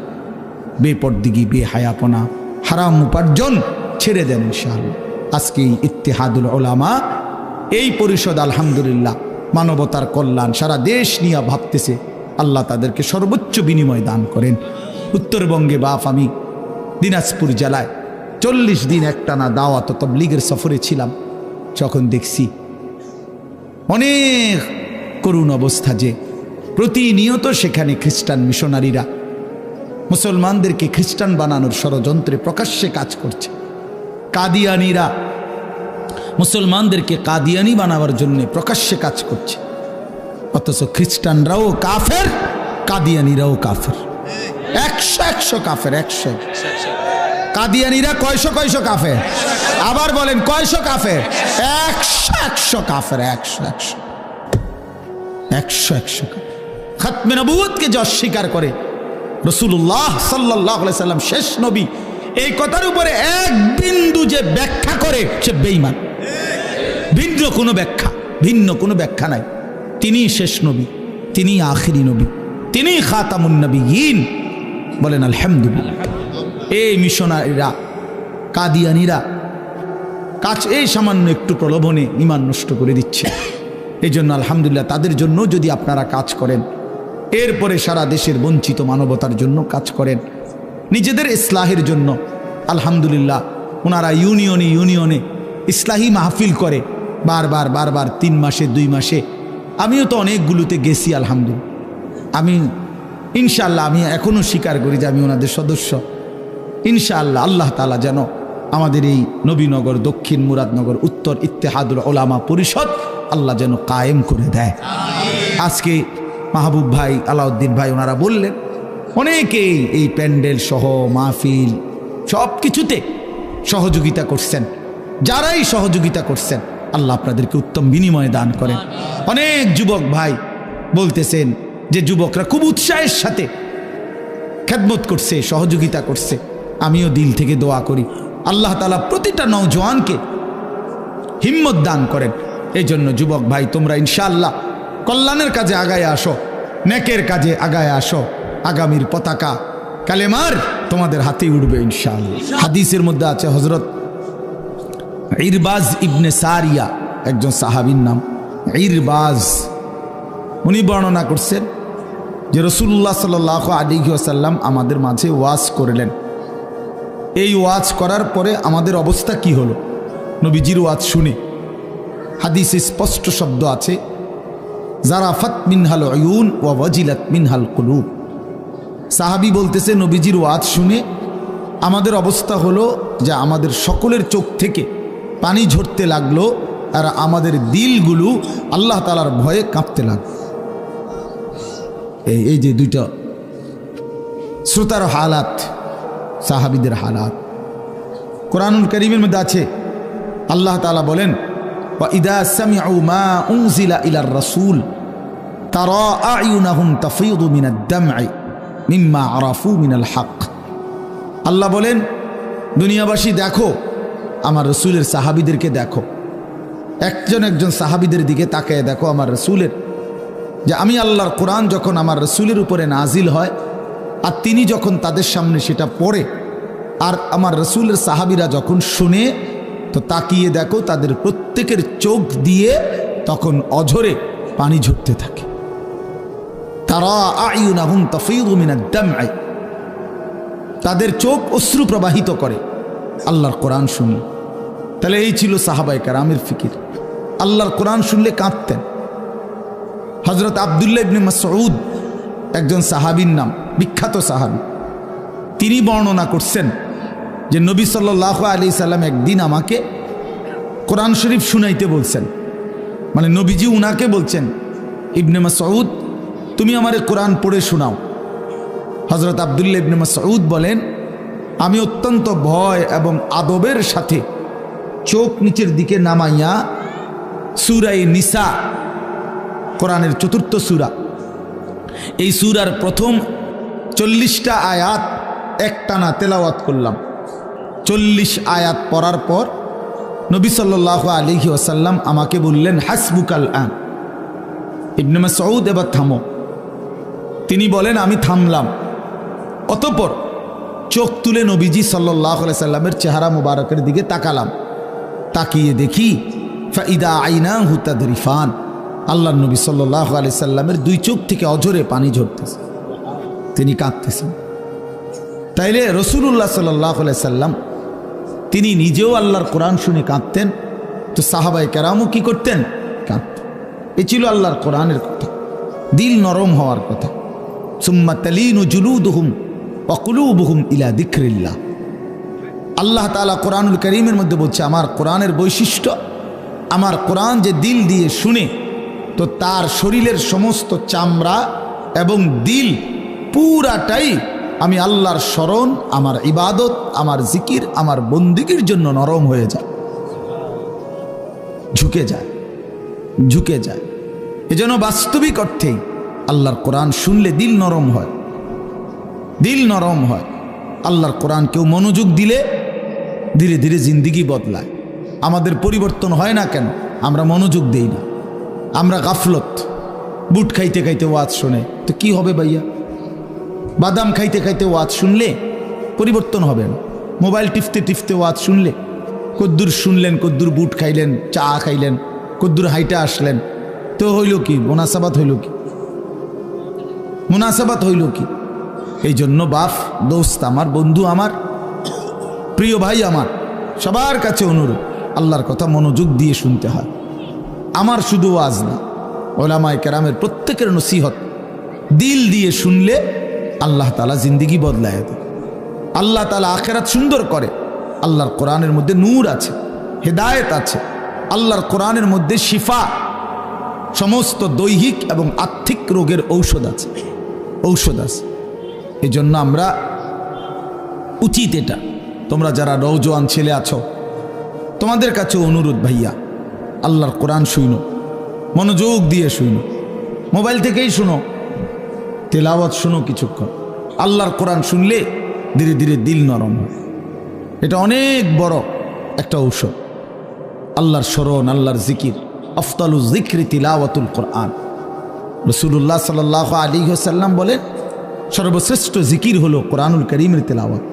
বেপরদিগি বেহায়াপনা হারাম উপার্জন ছেড়ে দেন ইনশাআল্লাহ। আজকে ইত্তেহাদুল উলামা এই পরিষদ আলহামদুলিল্লাহ মানবতার কল্যাণ সারা দেশ নিয়ে ভাবতেছে, আল্লাহ তাদেরকে সর্বোচ্চ বিনিময় দান করেন। উত্তরবঙ্গে বাপ আমি দিনাজপুর জেলায় 40 দিন একটানা দাওয়াত তাবলীগের সফরে ছিলাম, যখন দেখছি অনেক করুণ অবস্থা যে প্রতিনিয়ত সেখানে খ্রিস্টান মিশনারিরা মুসলমানদেরকে খ্রিস্টান বানানোর ষড়যন্ত্রে প্রকাশ্যে কাজ করছে। কাদিয়ানিরা মুসলমানদেরকে কাদিয়ানি বানাবার জন্য প্রকাশ্যে কাজ করছে, অথচ খ্রিস্টানরাও কাফের কাদিয়ানিরাও কাফের, 100 কাফের, 100। কাদিয়ানিরা কয়শো কাফের, আবার বলেন কয়শো কাফের, 100 কাফের, 100 খাতমে নবুয়তকে যে অস্বীকার করে, রাসূলুল্লাহ সাল্লাল্লাহু আলাইহি সাল্লাম শেষ নবী এই কথার উপরে এক বিন্দু যে ব্যাখ্যা করে সে বেঈমান। ভিন্ন কোনো ব্যাখ্যা নাই। তিনি শেষ নবী, তিনি আখিরি নবী, তিনি খাতামুন নবিয়্যিন। বলেন আলহামদুলিল্লাহ। এই মিশনারিরা কাদিয়ানিরা কাজ এই সামান্য একটু প্রলোভনে ঈমান নষ্ট করে দিচ্ছে। এই জন্য আলহামদুলিল্লাহ তাদের জন্য যদি আপনারা কাজ করেন, এরপরে সারা দেশের বঞ্চিত মানবতার জন্য কাজ করেন, নিজেদের ইসলাহের জন্য, আলহামদুলিল্লাহ ওনারা ইউনিয়নে ইসলাহি মাহফিল করে বারবার 3 মাসে 2 মাসে। আমিও তো অনেকগুলোতে গেছি আলহামদুলিল্লাহ। আমি ইনশাআল্লাহ আমি এখনও স্বীকার করি যে আমি ওনাদের সদস্য। ইনশাআল্লাহ আল্লাহ তাআলা যেন আমাদের এই নবীনগর, দক্ষিণ মুরাদনগর, উত্তর ইত্তেহাদুল উলামা পরিষদ আল্লাহ যেন কায়েম করে দেয়। আজকে মাহবুব ভাই, আলাউদ্দিন ভাই ওনারা বললেন অনেকেই এই প্যান্ডেল সহ মাহফিল সব কিছুতে সহযোগিতা করছেন। যারাই সহযোগিতা করছেন আল্লাহ আপনাদেরকে উত্তম বিনিময় দান করেন। অনেক যুবক ভাই বলতেছেন যে যুবকরা খুব উৎসাহের সাথে খেদমত করছে, সহযোগিতা করছে। আমিও দিল থেকে দোয়া করি আল্লাহ তাআলা প্রতিটা নওজোয়ানকে হিম্মত দান করেন। এই জন্য যুবক ভাই তোমরা ইনশাআল্লাহ কল্যাণের কাজে আগায় আসো, নেকের কাজে আগায় আসো। আগামীর পতাকা কালেমার তোমাদের হাতে উঠবে ইনশাআল্লাহ। হাদিসের মধ্যে আছে হযরত ইরবাজ ইবনে সারিয়া, একজন সাহাবীর নাম ইরবাজ, উনি বর্ণনা করছেন যে রাসূলুল্লাহ সাল্লাল্লাহু আলাইহি ওয়াসাল্লাম আমাদের মাঝে ওয়াজ করলেন। এই ওয়াজ করার পরে আমাদের অবস্থা কি হলো নবীজির ওয়াজ শুনে? হাদিসে স্পষ্ট শব্দ আছে, জারাফাত মিনহাল উয়ুন ওয়া ওয়াজিলাত মিনহাল কুলুব। সাহাবী বলতেছে নবীজির ওয়াজ শুনে আমাদের অবস্থা হলো যে আমাদের সকলের চোখ থেকে পানি ঝরতে লাগলো আর আমাদের দিলগুলো আল্লাহ তাআলার ভয়ে কাঁপতে লাগলো। এই যে দুইটা শ্রোতার হালাত, সাহাবীদের হালাত কোরআনুল কারীমের মধ্যে আছে। আল্লাহ তাআলা বলেন, ওয়া ইদা সামিউ মা উনজিলা ইলার রাসূল তারা আয়ুনাহুম তাফীদু মিনাদ দাম'i মিম্মা আরাফু মিনাল হক। আল্লাহ বলেন, দুনিয়াবাসী দেখো, আমার রাসূলের সাহাবীদেরকে দেখো, একজন একজন সাহাবীদের দিকে তাকায় দেখো আমার রাসূলের, যে আমি আল্লাহর কোরআন যখন আমার রাসূলের উপরে নাজিল হয় আর তিনি যখন তাদের সামনে সেটা পড়ে আর আমার রাসূলের সাহাবীরা যখন শুনে, তো তাকিয়ে দেখো তাদের প্রত্যেকের চোখ দিয়ে তখন অঝরে পানি ঝরতে থাকে। তারা আয়ুনাহুম তাফীদু মিনাদ দাম'i, তাদের চোখ অশ্রু প্রবাহিত করে আল্লাহর কোরআন শুনলে। তাহলে এই ছিল সাহাবায়ে কেরামের ফিকির, আল্লাহর কোরআন শুনলে কাঁদতেন। হযরত আব্দুল্লাহ ইবনে মাসউদ, একজন সাহাবীর নাম, বিখ্যাত সাহাবী, তিনি বর্ণনা করছেন যে নবী সাল্লাল্লাহু আলাইহি সাল্লাম একদিন আমাকে কোরআন শরীফ শুনাইতে বলছেন। মানে নবীজি উনাকে বলছেন, ইবনে মাসউদ তুমি আমারে কোরআন পড়ে শোনাও। হযরত আব্দুল্লাহ ইবনে মাসউদ বলেন, আমি অত্যন্ত ভয় এবং আদবের সাথে চোখ নিচের দিকে নামাইয়া সূরা নিসা, কোরআনের ৪র্থ সূরা, এই সূরার প্রথম ৪০টা আয়াত একটানা তেলাওয়াত করলাম। ৪০ আয়াত পড়ার পর নবী সাল্লাল্লাহু আলাইহি ওয়াসাল্লাম আমাকে বললেন, হাসবুকাল আন, ইবনে মাসউদ এবার থামো। তিনি বলেন আমি থামলাম। অতঃপর চোখ তুলে নবীজি সাল্লাল্লাহু আলাইহি সাল্লামের চেহারা মুবারকের দিকে তাকালাম। তাকিয়ে দেখি ফাইদা আইনাহু তাদরিফান, আল্লাহর নবী সাল্লাল্লাহু আলাইহি সাল্লামের দুই চোখ থেকে অঝরে পানি ঝরতেছে, তিনি কাঁদতেছেন। তাইলে রাসূলুল্লাহ সাল্লাল্লাহু আলাইহি সাল্লাম তিনি নিজেও আল্লাহর কোরআন শুনে কাঁদতেন, তো সাহাবায়ে কেরামও কি করতেন? কাঁদতেন। এই ছিল আল্লাহর কোরআনের কথা, দিল নরম হওয়ার কথা। সুম্মা তালিনু জুলুদুহুম ওয়া কুলুবুহুম ইলা যিকরিল্লাহ। আল্লাহ তাআলা কোরআনুল কারীমের মধ্যে বলছে, আমার কোরআনের বৈশিষ্ট্য, আমার কোরআন যে দিল দিয়ে শুনে তো তার শরীরের সমস্ত চামড়া এবং দিল পুরাটাই আমি আল্লাহর স্মরণ, আমার ইবাদত, আমার জিকির, আমার বন্দিগির জন্য নরম হয়ে যায়, ঝুঁকে যায়, ঝুঁকে যায়। এজন্য বাস্তবিক অর্থেই আল্লাহর কোরআন শুনলে দিল নরম হয়, দিল নরম হয়। আল্লাহর কোরআন কেউ মনোযোগ দিলে ধীরে ধীরে জিন্দিগি বদলায়। আমাদের পরিবর্তন হয় না কেন? আমরা মনোযোগ দেই না, আমরা গাফলত। বুট খাইতে খাইতে ওয়াজ শুনে তো কি হবে ভাইয়া? বাদাম খাইতে খাইতে ওয়াজ শুনলে পরিবর্তন হবে না। মোবাইল টিপতে টিপতে ওয়াজ শুনলে কদ্দুর শুনলেন, কদ্দুর বুট খাইলেন, চা খাইলেন, কদ্দুর হাইটা আসলেন, তো হইল কি? মুনাসাবাত হইল কি? মুনাসাবাত হইল কি? এই জন্য বাপ, দোস্ত আমার, বন্ধু আমার, প্রিয় ভাই আমার, সবার কাছে অনুরোধ, আল্লাহর কথা মনোযোগ দিয়ে শুনতে হয়। আমার শুধু ওয়াজ না, ওলামায়ে কেরামের প্রত্যেকের নসিহত দিল দিয়ে শুনলে আল্লাহ তাআলা জিন্দিগি বদলায় দেয়, আল্লাহ তাআলা আখিরাত সুন্দর করে। আল্লাহর কোরআনের মধ্যে নূর আছে, হেদায়েত আছে, আল্লাহর কোরআনের মধ্যে শিফা, সমস্ত দৈহিক এবং আর্থিক রোগের ঔষধ আছে, ঔষধ আছে। এই জন্য আমরা উচিত এটা, তোমরা যারা নওজোয়ান ছেলে আছো তোমাদের কাছে অনুরোধ ভাইয়া, আল্লাহর কোরআন শুনো, মনোযোগ দিয়ে শুনো, মোবাইল থেকেই শুনো, তেলাওয়াত শুনো কিছুক্ষণ। আল্লাহর কোরআন শুনলে ধীরে ধীরে দিল নরম হয়। এটা অনেক বড় একটা ঔষধ। আল্লাহর স্মরণ, আল্লাহর জিকির, আফদালু যিকরি তিলাওয়াতুল কোরআন। রাসূলুল্লাহ সাল্লাল্লাহু আলাইহি ওয়াসাল্লাম বলেন সর্বশ্রেষ্ঠ জিকির হলো কোরআনুল কারীমের তেলাওয়াত।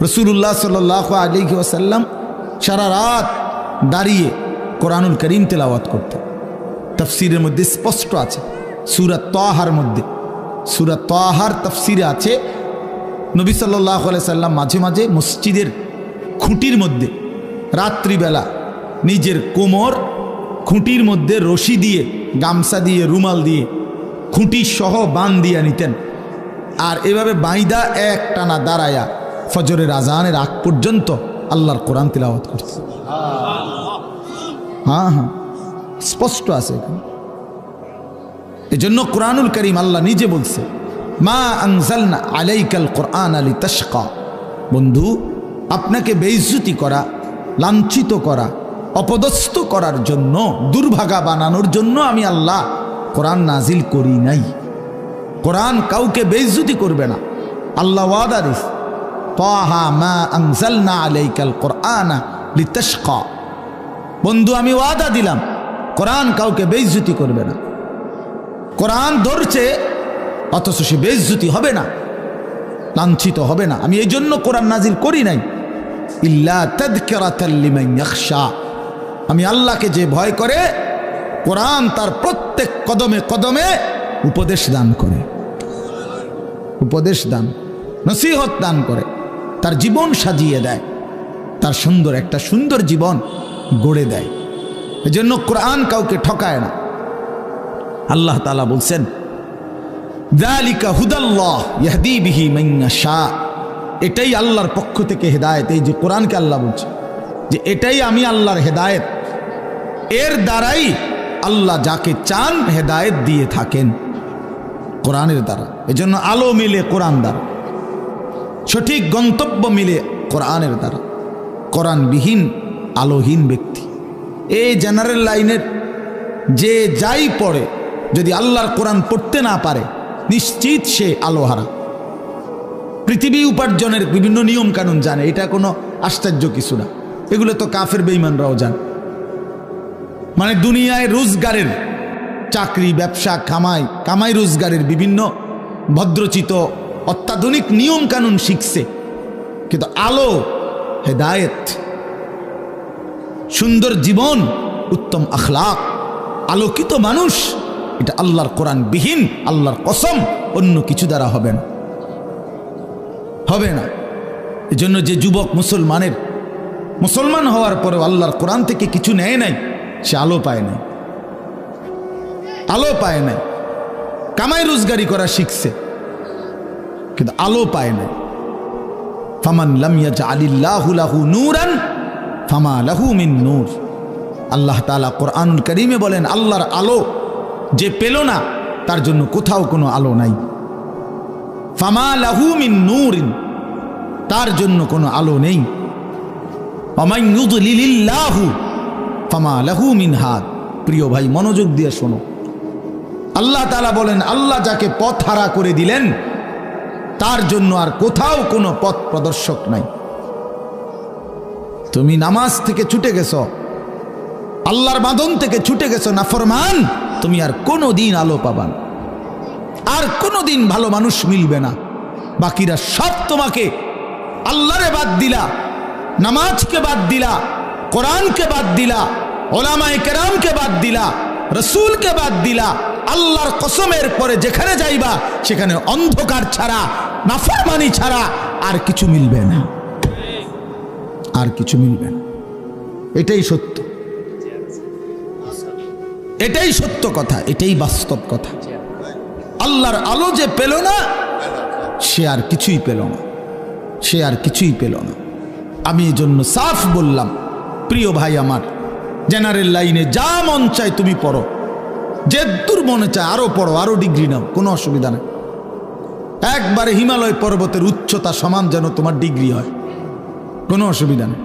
রাসূলুল্লাহ সাল্লাল্লাহু আলাইহি ওয়াসাল্লাম সারা রাত দাঁড়িয়ে কোরআনুল কারীম তেলাওয়াত করতেন। তাফসীরের মধ্যে স্পষ্ট আছে, সূরা তাহার মধ্যে, সূরা তাহার তাফসীরে আছে নবী সাল্লাল্লাহু আলাইহি সাল্লাম মাঝে মাঝে মসজিদের খুঁটির মধ্যে রাত্রিবেলা নিজের কোমর খুঁটির মধ্যে রশি দিয়ে, গামছা দিয়ে, রুমাল দিয়ে খুঁটি সহ বান দিয়া নিতেন, আর এভাবে বাইদা এক টানা দাঁড়ায়া ফজরের আজানের আগ পর্যন্ত আল্লাহর কোরআন তিলাওয়াত করতেন। হ্যাঁ হ্যাঁ, স্পষ্ট আছে এখানে। এজন্য কোরআনুল কারীম আল্লাহ নিজে বলছে, মা আনজালনা আলাইকাল কোরআন লিতাশকা। বন্ধু, আপনাকে বেইজ্জতি করা, লাঞ্ছিত করা, অপদস্থ করার জন্য, দুর্ভাগা বানানোর জন্য আমি আল্লাহ কোরআন নাজিল করি নাই। কোরআন কাউকে বেইজ্জতি করবে না। আল্লাহ ওয়াদা দিয়েছে, তাহা মা আনজালনা আলাইকাল কোরআন লিতাশকা। বন্ধু, আমি ওয়াদা দিলাম কোরআন কাউকে বেইজ্জতি করবে না। কোরআন ধরছে অথচ সে বেইজ্জতি হবে না, লাঞ্ছিত হবে না। আমি এই জন্য কোরআন নাজিল করি নাই, ইল্লা তাযকিরাতাল লিমান ইয়াখশা। আমি আল্লাহকে যে ভয় করে, কোরআন তার প্রত্যেক কদমে কদমে উপদেশ দান করে, উপদেশ দান, নসিহত দান করে, তার জীবন সাজিয়ে দেয়, তার সুন্দর একটা সুন্দর জীবন গড়ে দেয়। এজন্য কোরআন কাউকে ঠকায় না। আল্লাহ তাআলা বলছেন, যালিকা হুদাল্লাহ ইয়াহদি বিহি মান ইয়াশা। এটাই আল্লাহর পক্ষ থেকে হেদায়েত। এই যে কোরআনকে আল্লাহ বলছে যে এটাই আমি আল্লাহর হেদায়েত, এর দ্বারাই আল্লাহ যাকে চান হেদায়েত দিয়ে থাকেন, কোরআনের দ্বারা। এজন্য আলো মিলে কোরআন দ্বারা, সঠিক গন্তব্য মিলে কোরআনের দ্বারা। কোরআনবিহীন আলোহীন ব্যক্তি, এই জেনারেল লাইনের যে যাই পড়ে, যদি আল্লাহর কোরআন পড়তে না পারে, নিশ্চিত সে আলোহারা। পৃথিবী উপার্জনের বিভিন্ন নিয়ম কানুন জানে, এটা কোনো আশ্চর্য কিছু না, এগুলো তো কাফের বেঈমানরাও জানে। মানে দুনিয়ায় রোজগারের, চাকরি, ব্যবসা, কামাই রোজগারের বিভিন্ন ভদ্রচিত অত্যাধুনিক নিয়ম কানুন শিখছে, কিন্তু আলো, হেদায়েত, সুন্দর জীবন, উত্তম আখলাক, আলোকিত মানুষ, এটা আল্লাহর কোরআন বিহীন, আল্লাহর কসম, অন্য কিছু দ্বারা হবে না, হবে না। এজন্য যে যুবক মুসলমান হওয়ার পরেও আল্লাহর কোরআন থেকে কিছু নেয় নাই, সে আলো পায় নাই, আলো পায় নাই। কামাই রোজগারি করা শিখছে কিন্তু আলো পায় নাই। ফামান লাম ইয়াজআলিল্লাহু লাহু নূরান ফামা লাহু মিন নূর। আল্লাহ তাআলা কোরআনুল কারীমে বলেন, আল্লাহর আলো যে পেল না তার জন্য কোথাও কোনো আলো নাই। ফামা লাহু মিন নূরিন, তার জন্য কোনো আলো নেই। ওয়ামান ইউদ্লিলিল্লাহু ফামা লাহু মিন হাদ। প্রিয় ভাই, মনোযোগ দিয়ে শোনো, আল্লাহ তাআলা বলেন, আল্লাহ যাকে পথ হারা করে দিলেন তার জন্য আর কোথাও কোনো পথ প্রদর্শক নাই। তুমি নামাজ থেকে ছুটে গেছো, আল্লাহর বাঁধন থেকে ছুটে গেছো, নাফরমান, তুমি আর কোনো দিন আলো পাবা না, আর কোনো দিন ভালো মানুষ মিলবে না। বাকিরা সব তোমাকে আল্লাহরে বাদ দিলা, নামাজকে বাদ দিলা, কোরআনকে বাদ দিলা, ওলামায়ে কেরামকে বাদ দিলা, রসুলকে বাদ দিলা। আল্লাহর কসমের পরে যেখানে যাইবা সেখানে অন্ধকার ছাড়া, নাফরমানি ছাড়া আর কিছু মিলবে না, আর কিছু মিলবে না। এটাই সত্য, এটাই সত্য কথা, এটাই বাস্তব কথা। আল্লাহর আলো যে পেল না সে আর কিছুই পেল না, সে আর কিছুই পেল না। আমি এজন্য সাফ বললাম, প্রিয় ভাই আমার, জেনারেল লাইনে যা মন চায় তুমি পড়ো, যে দূর মনে চায় আরো পড়ো, আরো ডিগ্রি নাও, কোনো অসুবিধা নেই। একবারে হিমালয় পর্বতের উচ্চতা সমান যেন তোমার ডিগ্রি হয়, কোনো অসুবিধা নেই।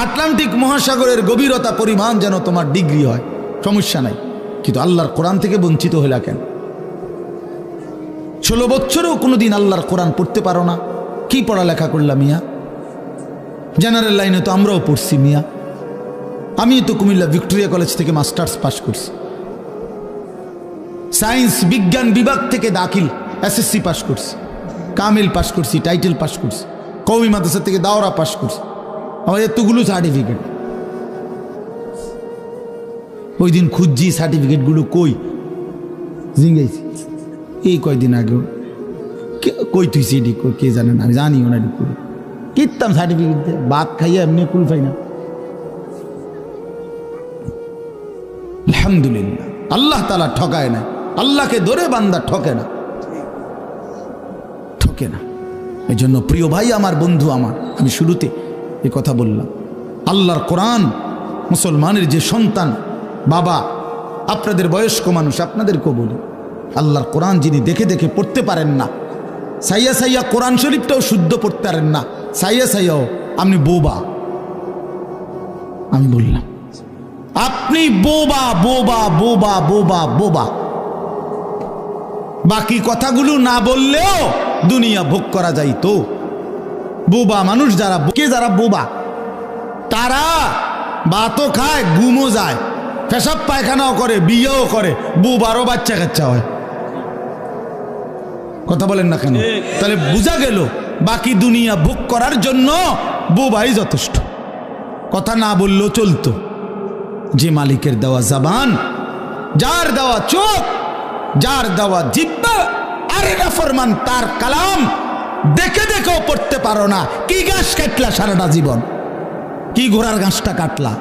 আটলান্টিক মহাসাগরের গভীরতা পরিমাণ যেন তোমার ডিগ্রি হয়, সমস্যা নাই। কিন্তু আল্লাহর কোরআন থেকে বঞ্চিত হইলা কেন? 16 বছরেও কোনোদিন আল্লাহর কোরআন পড়তে পারো না, কি পড়ালেখা করলাম মিয়া? জেনারেল লাইনে তো আমরাও পড়ছি মিয়া। আমি তো কুমিল্লা ভিক্টোরিয়া কলেজ থেকে মাস্টার্স পাশ করছি, সায়েন্স বিজ্ঞান বিভাগ থেকে দাখিল এসএসসি পাশ করছি, কামিল পাশ করছি, টাইটেল পাশ করছি, কওমি মাদ্রাসা থেকে দাওরা পাশ করছি। আমার এতগুলো সার্টিফিকেট, ওই দিন খুঁজছি সার্টিফিকেটগুলো কই, জিঙ্গাইছি এই কয়দিন আগেও, কই তুই সিডি কে জানে না, আমি জানিও না কই কিতাম সার্টিফিকেট দিয়ে ভাত খাইয়া এমনি কুল পাই না। আলহামদুলিল্লাহ, আল্লাহ তাআলা ঠকায় না, আল্লাহকে ধরে বান্দা ঠকে না, ঠকে না। এই জন্য প্রিয় ভাই আমার, বন্ধু আমার, আমি শুরুতে এই কথা বললাম, আল্লাহর কোরআন মুসলমানের যে সন্তান, বাবা, আপনাদের বয়স্ক মানুষ, আপনাদেরকেও বলি, আল্লাহর কোরআন যিনি দেখে দেখে পড়তে পারেন না, সাইয়া সাইয়া কোরআন শরীফটাও শুদ্ধ পড়তে পারেন না, সাইয়া সাইয়াও আপনি বোবা। আমি বললাম আপনি বোবা, বোবা, বোবা, বোবা, বোবা। বাকি কথাগুলো না বললেও দুনিয়া ভোগ করা যাইতো। বোবা মানুষ যারা, যারা বোবা, তারা ভাতও খায়, ঘুমও যায়, পেশাব পায়খানাও করে, বিয়েও করে, বোবারও বাচ্চা কাচ্চা হয়। কথা বলেন না কেন? তাহলে বোঝা গেল বাকি দুনিয়া ভোগ করার জন্য বোবাই যথেষ্ট। কথা না বললেও চলতো। যে মালিকের দেওয়া জবান, যার দেওয়া চোখ, যার দেওয়া জিহ্বা, আরে নাফরমান তার কালাম দেখে দেখেও পড়তে পারো না, কি ঘাস কাটলা সারাটা জীবন? কি ঘোড়ার ঘাসটা কাটলা?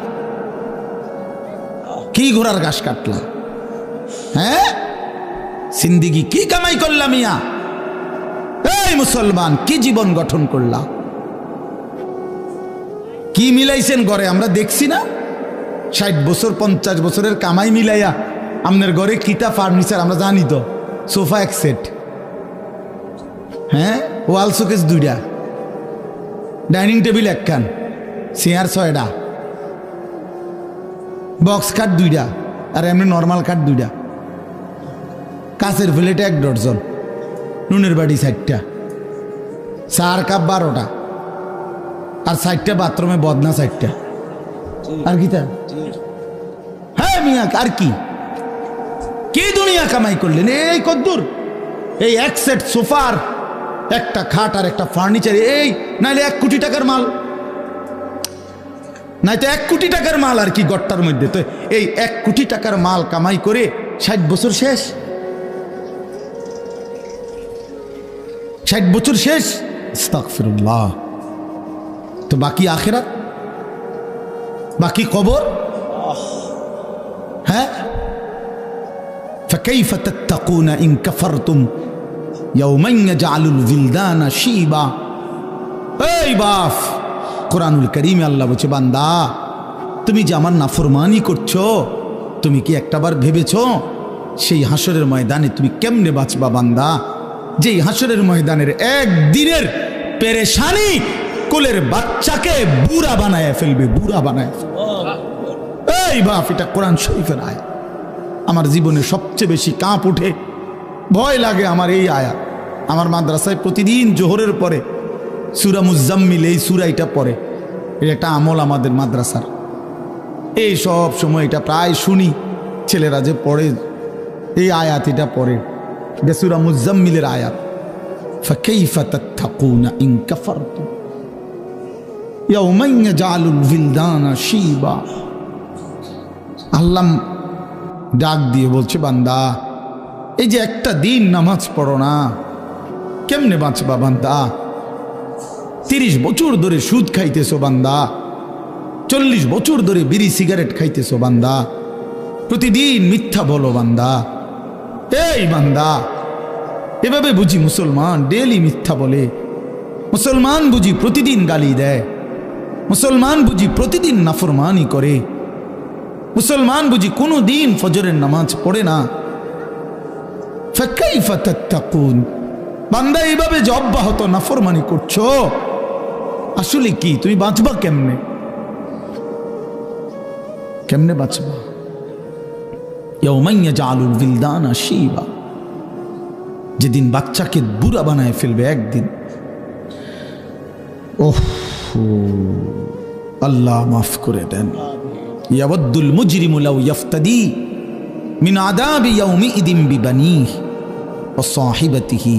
কি ঘোড়ার ঘাস কাটলা? হ্যাঁ, জিন্দেগি কি কামাই করলাম মিয়া? এই মুসলমান, কি জীবন গঠন করলা? কি মিলাইছেন ঘরে? আমরা দেখছি না, 60 বছর 50 বছরের কামাই মিলাইয়া আপনার ঘরে কিতা ফার্নিচার আমরা জানি তো। সোফা 1 সেট, হ্যাঁ, ওয়াল শোকেস 2টা, ডাইনিং টেবিল 1 খান, চেয়ার 6টা, বক্স খাট 2টা, আর এমনি নর্মাল খাট 2টা, কাঁচের প্লেট 1 ডজন, নুনের বাটি 4টা, চার কাপ 12টা, আর 4টা বাথরুমে বদনা 4টা। আর কি তা? হ্যাঁ মিয়া, আর কি কি দুনিয়া কামাই করলেন? এই কদ্দুর, এই 1 সেট সোফার, একটা খাট আর একটা ফার্নিচার, এই নাইলে 1 কোটি টাকার মাল, নাই তো 1 কোটি টাকার মাল আর কি গট্টার মধ্যে। তো এই 1 কোটি টাকার মাল কামাই করে 60 বছর শেষ, 60 বছর শেষ। আস্তাগফিরুল্লাহ। তো বাকি আখিরাত, বাকি কবর। হ্যাঁ, فكيف تتقون إن كفرتم يوما يجعل الولدان شيبا। এই বাপ, কোরআনুল কারীমে আল্লাহ বলছে, বান্দা তুমি যে আমার নাফরমানি করছো, তুমি কি একটাবার ভেবেছো সেই হাসরের ময়দানে তুমি কেমনে বাঁচবা? বান্দা, যেই হাসরের ময়দানের একদিনের পেরেশানি কোলের বাচ্চাকে বুড়া বানায় ফেলবে, বুড়া বানায় ফেলবে। এই বাপ, এটা কোরআন শরীফের আয়াত। আমার জীবনে সবচেয়ে বেশি কাঁপ উঠে, ভয় লাগে আমার এই আয়াত। আমার মাদ্রাসায় প্রতিদিন জোহরের পরে সূরা মুজাম্মিল, এই সূরাটা পড়ে। এটা একটা আমল আমাদের মাদ্রাসার। এই সব সময় এটা প্রায় শুনি, ছেলেরা যে পড়ে এই আয়াত, এটা পড়ে, এটা সূরা মুজাম্মিলের আয়াত। ফাকাইফা তাত্তাকুনা ইন কাফারতুম ইয়াওমান ইয়াজআলুল বিলদানা শিবা। আল্লাহ ডাক দিয়ে বলছে, বান্দা এই যে একটা দিন নামাজ পড়ো না, কেমনে বাঁচবা বান্দা? 30 বছর ধরে সুদ খাইতেছো বান্দা, 40 বছর ধরে বিড়ি সিগারেট খাইতেছো বান্দা, প্রতিদিন মিথ্যা বলো বান্দা। এই বান্দা, এভাবে বুঝি মুসলমান ডেলি মিথ্যা বলে? মুসলমান বুঝি প্রতিদিন গালি দেয়? মুসলমান বুঝি প্রতিদিন নাফরমানি করে? মুসলমান বুঝি কোনো দিন ফজরের নামাজ পড়ে না। ফাকাইফা তাত্তাকুন, বান্দা এইভাবে যে অব্যাহত নাফরমানি করছো, আসলে কি তুমি বাঁচবা কেমনে? কেমনে বাঁচবা? ইয়াউমান ইয়াজআলুল বিলদানা শিবা, যেদিন বাচ্চাকে বুড়া বানায় ফেলবে একদিন। ওহ, আল্লাহ মাফ করে দেন। ইয়াওয়াদ্দুল মুজরিমু লাউ ইফতাদি মিন আযাবি ইয়াউমিইদিন বিবানিহি ওয়া সাহিবাতিহি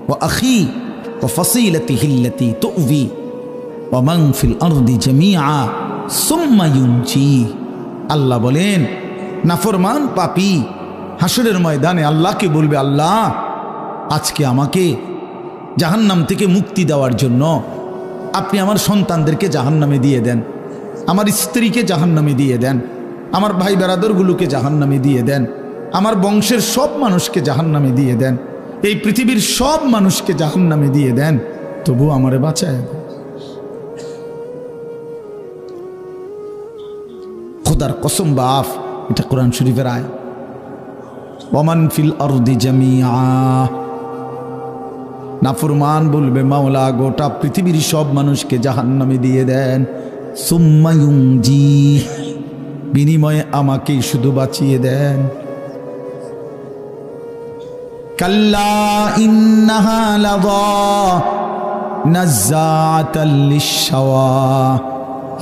ওয়া আখি ওয়া ফাসিলাতিহি আল্লাতী তু'বি ওয়া মান ফিল আরদি জামিআ সুম্মা ইউনজি। আল্লাহ বলেন, নাফরমান পাপী হাসরের ময়দানে আল্লাহকে বলবে, আল্লাহ আজকে আমাকে জাহান্নাম থেকে মুক্তি দেওয়ার জন্য আপনি আমার সন্তানদেরকে জাহান্নামে দিয়ে দেন, আমার স্ত্রীকে জাহান্নামে দিয়ে দেন, আমার ভাই বেরাদরগুলোকে জাহান্নামে দিয়ে দেন, আমার বংশের সব মানুষকে জাহান্নামে দিয়ে দেন, এই পৃথিবীর সব মানুষকে জাহান্নামে দিয়ে দেন, তবু আমারে বাঁচায় দেন। খোদার কসম বাপ, এটা কোরআন শরীফের আয়াত। ওয়ামান ফিল আরদি জামিআ, নাফরমান বলবে, মাওলা গোটা পৃথিবীর সব মানুষকে জাহান্নামে দিয়ে দেন, সুম্মা ইউনজি, বিনিময়ে আমাকে শুধু বাঁচিয়ে দেন। কাল্লা ইন্নাহা লাযা নাযাআতাল লিশ-শাওয়া,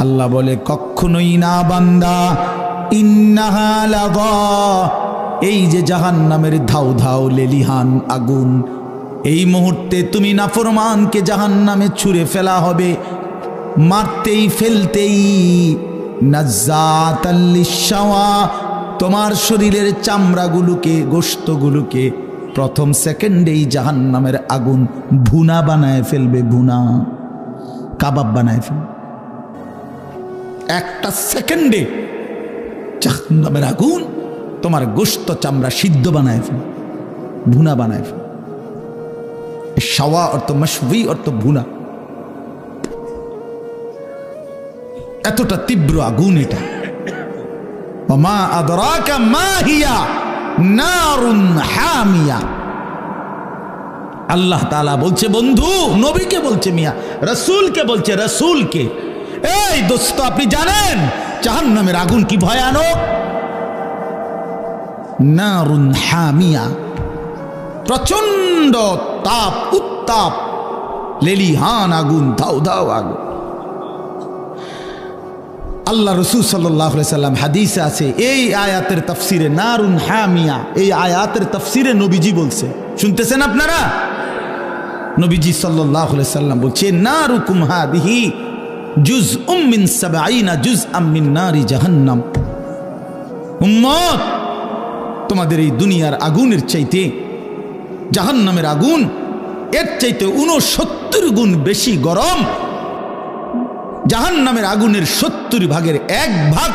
আল্লাহ বলে কখনোই না বান্দা, ইন্নাহা লাযা, এই যে জাহান্নামের ধাউ ধাউ লেলিহান আগুন, এই মুহূর্তে তুমি নাফরমানকে জাহান্নামে ছুঁড়ে ফেলা হবে, মারতেই ফেলতেই, নাযাআতাল লিশ-শাওয়া, তোমার শরীরের চামড়াগুলোকে, গোশতগুলোকে প্রথম সেকেন্ডেই জাহান্নামের আগুন ভুনা বানায় ফেলবে, ভুনা কাবাব বানায় ফেলবে। একটা সেকেন্ডে জাহান্নামের আগুন তোমার গোশত চামড়া সিদ্ধ বানায় ফেলবে, ভুনা বানায় ফেলবে। শাওয়া অর্থ মাশউই অর্থ ভুনা। এতটা তীব্র আগুন এটা। ওমা আদরাকা মা হিয়া নারুন হামিয়া। আল্লাহ তাআলা বলছে বন্ধু, নবীকে বলছে, মিয়া রাসূলকে বলছে, রাসূলকে, এই দোস্ত আপনি জানেন জাহান্নামের আগুন কি ভয়ানক? নারুন হামিয়া, প্রচন্ড তাপ, উত্তাপ, লেলিহান আগুন, ধাউ ধাউ আগুন। আল্লাহ রসুল সাল্লাল্লাহু আলাইহি সাল্লাম হাদিসে আছে, এই আয়াতের তাফসিরে নারুন হামিয়া, এই আয়াতের তাফসিরে নবীজি বলছে, শুনতেছেন আপনারা? নবীজি সাল্লাল্লাহু আলাইহি সাল্লাম বলছে, নারুকুম হাদিহি জুজউম মিন 70 জুজআম মিন নারি জাহান্নাম। উম্মত, তোমাদের এই দুনিয়ার আগুনের চাইতে জাহান্নামের আগুন এর চাইতে 69 গুণ বেশি গরম। জাহান্নামের আগুনের 70 ভাগের 1 ভাগ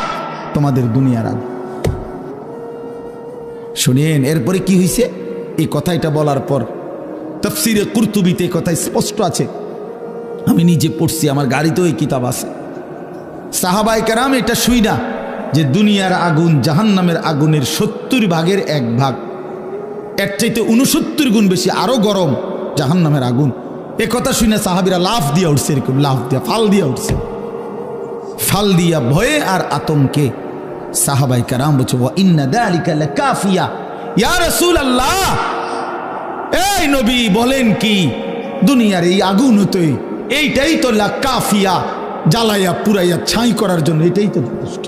তোমাদের দুনিয়ার আগুন। শুনেন এরপরে কি হয়েছে? এই কথাটা বলার পর তাফসীরে কুরতুবীতে কথা স্পষ্ট আছে, আমি নিজে পড়ছি, আমার গাড়িতেও এই কিতাব আছে। সাহাবায়ে কেরাম এটা শুই না যে দুনিয়ার আগুন জাহান্নামের আগুনের 70 ভাগের 1 ভাগ, এর চাইতে 69 গুণ বেশি আরো গরম জাহান্নামের আগুন। এ কথা শুনে সাহাবীরা লাফ দিয়ে উঠছে, এরকম লাফ দিয়া, ফাল দিয়া উঠছে, ফাল দিয়া ভয়ে আর আতঙ্কে। সাহাবায়ে কেরাম বলছে, ওয়া ইন্না যালিকা লাকাফিয়া ইয়া রাসূলুল্লাহ, এই নবী বলেন কি, দুনিয়ার এই আগুন হতোই এইটাই তো লাকাফিয়া, জ্বালাইয়া পুরাইয়া ছাই করার জন্য এটাই তো যথেষ্ট।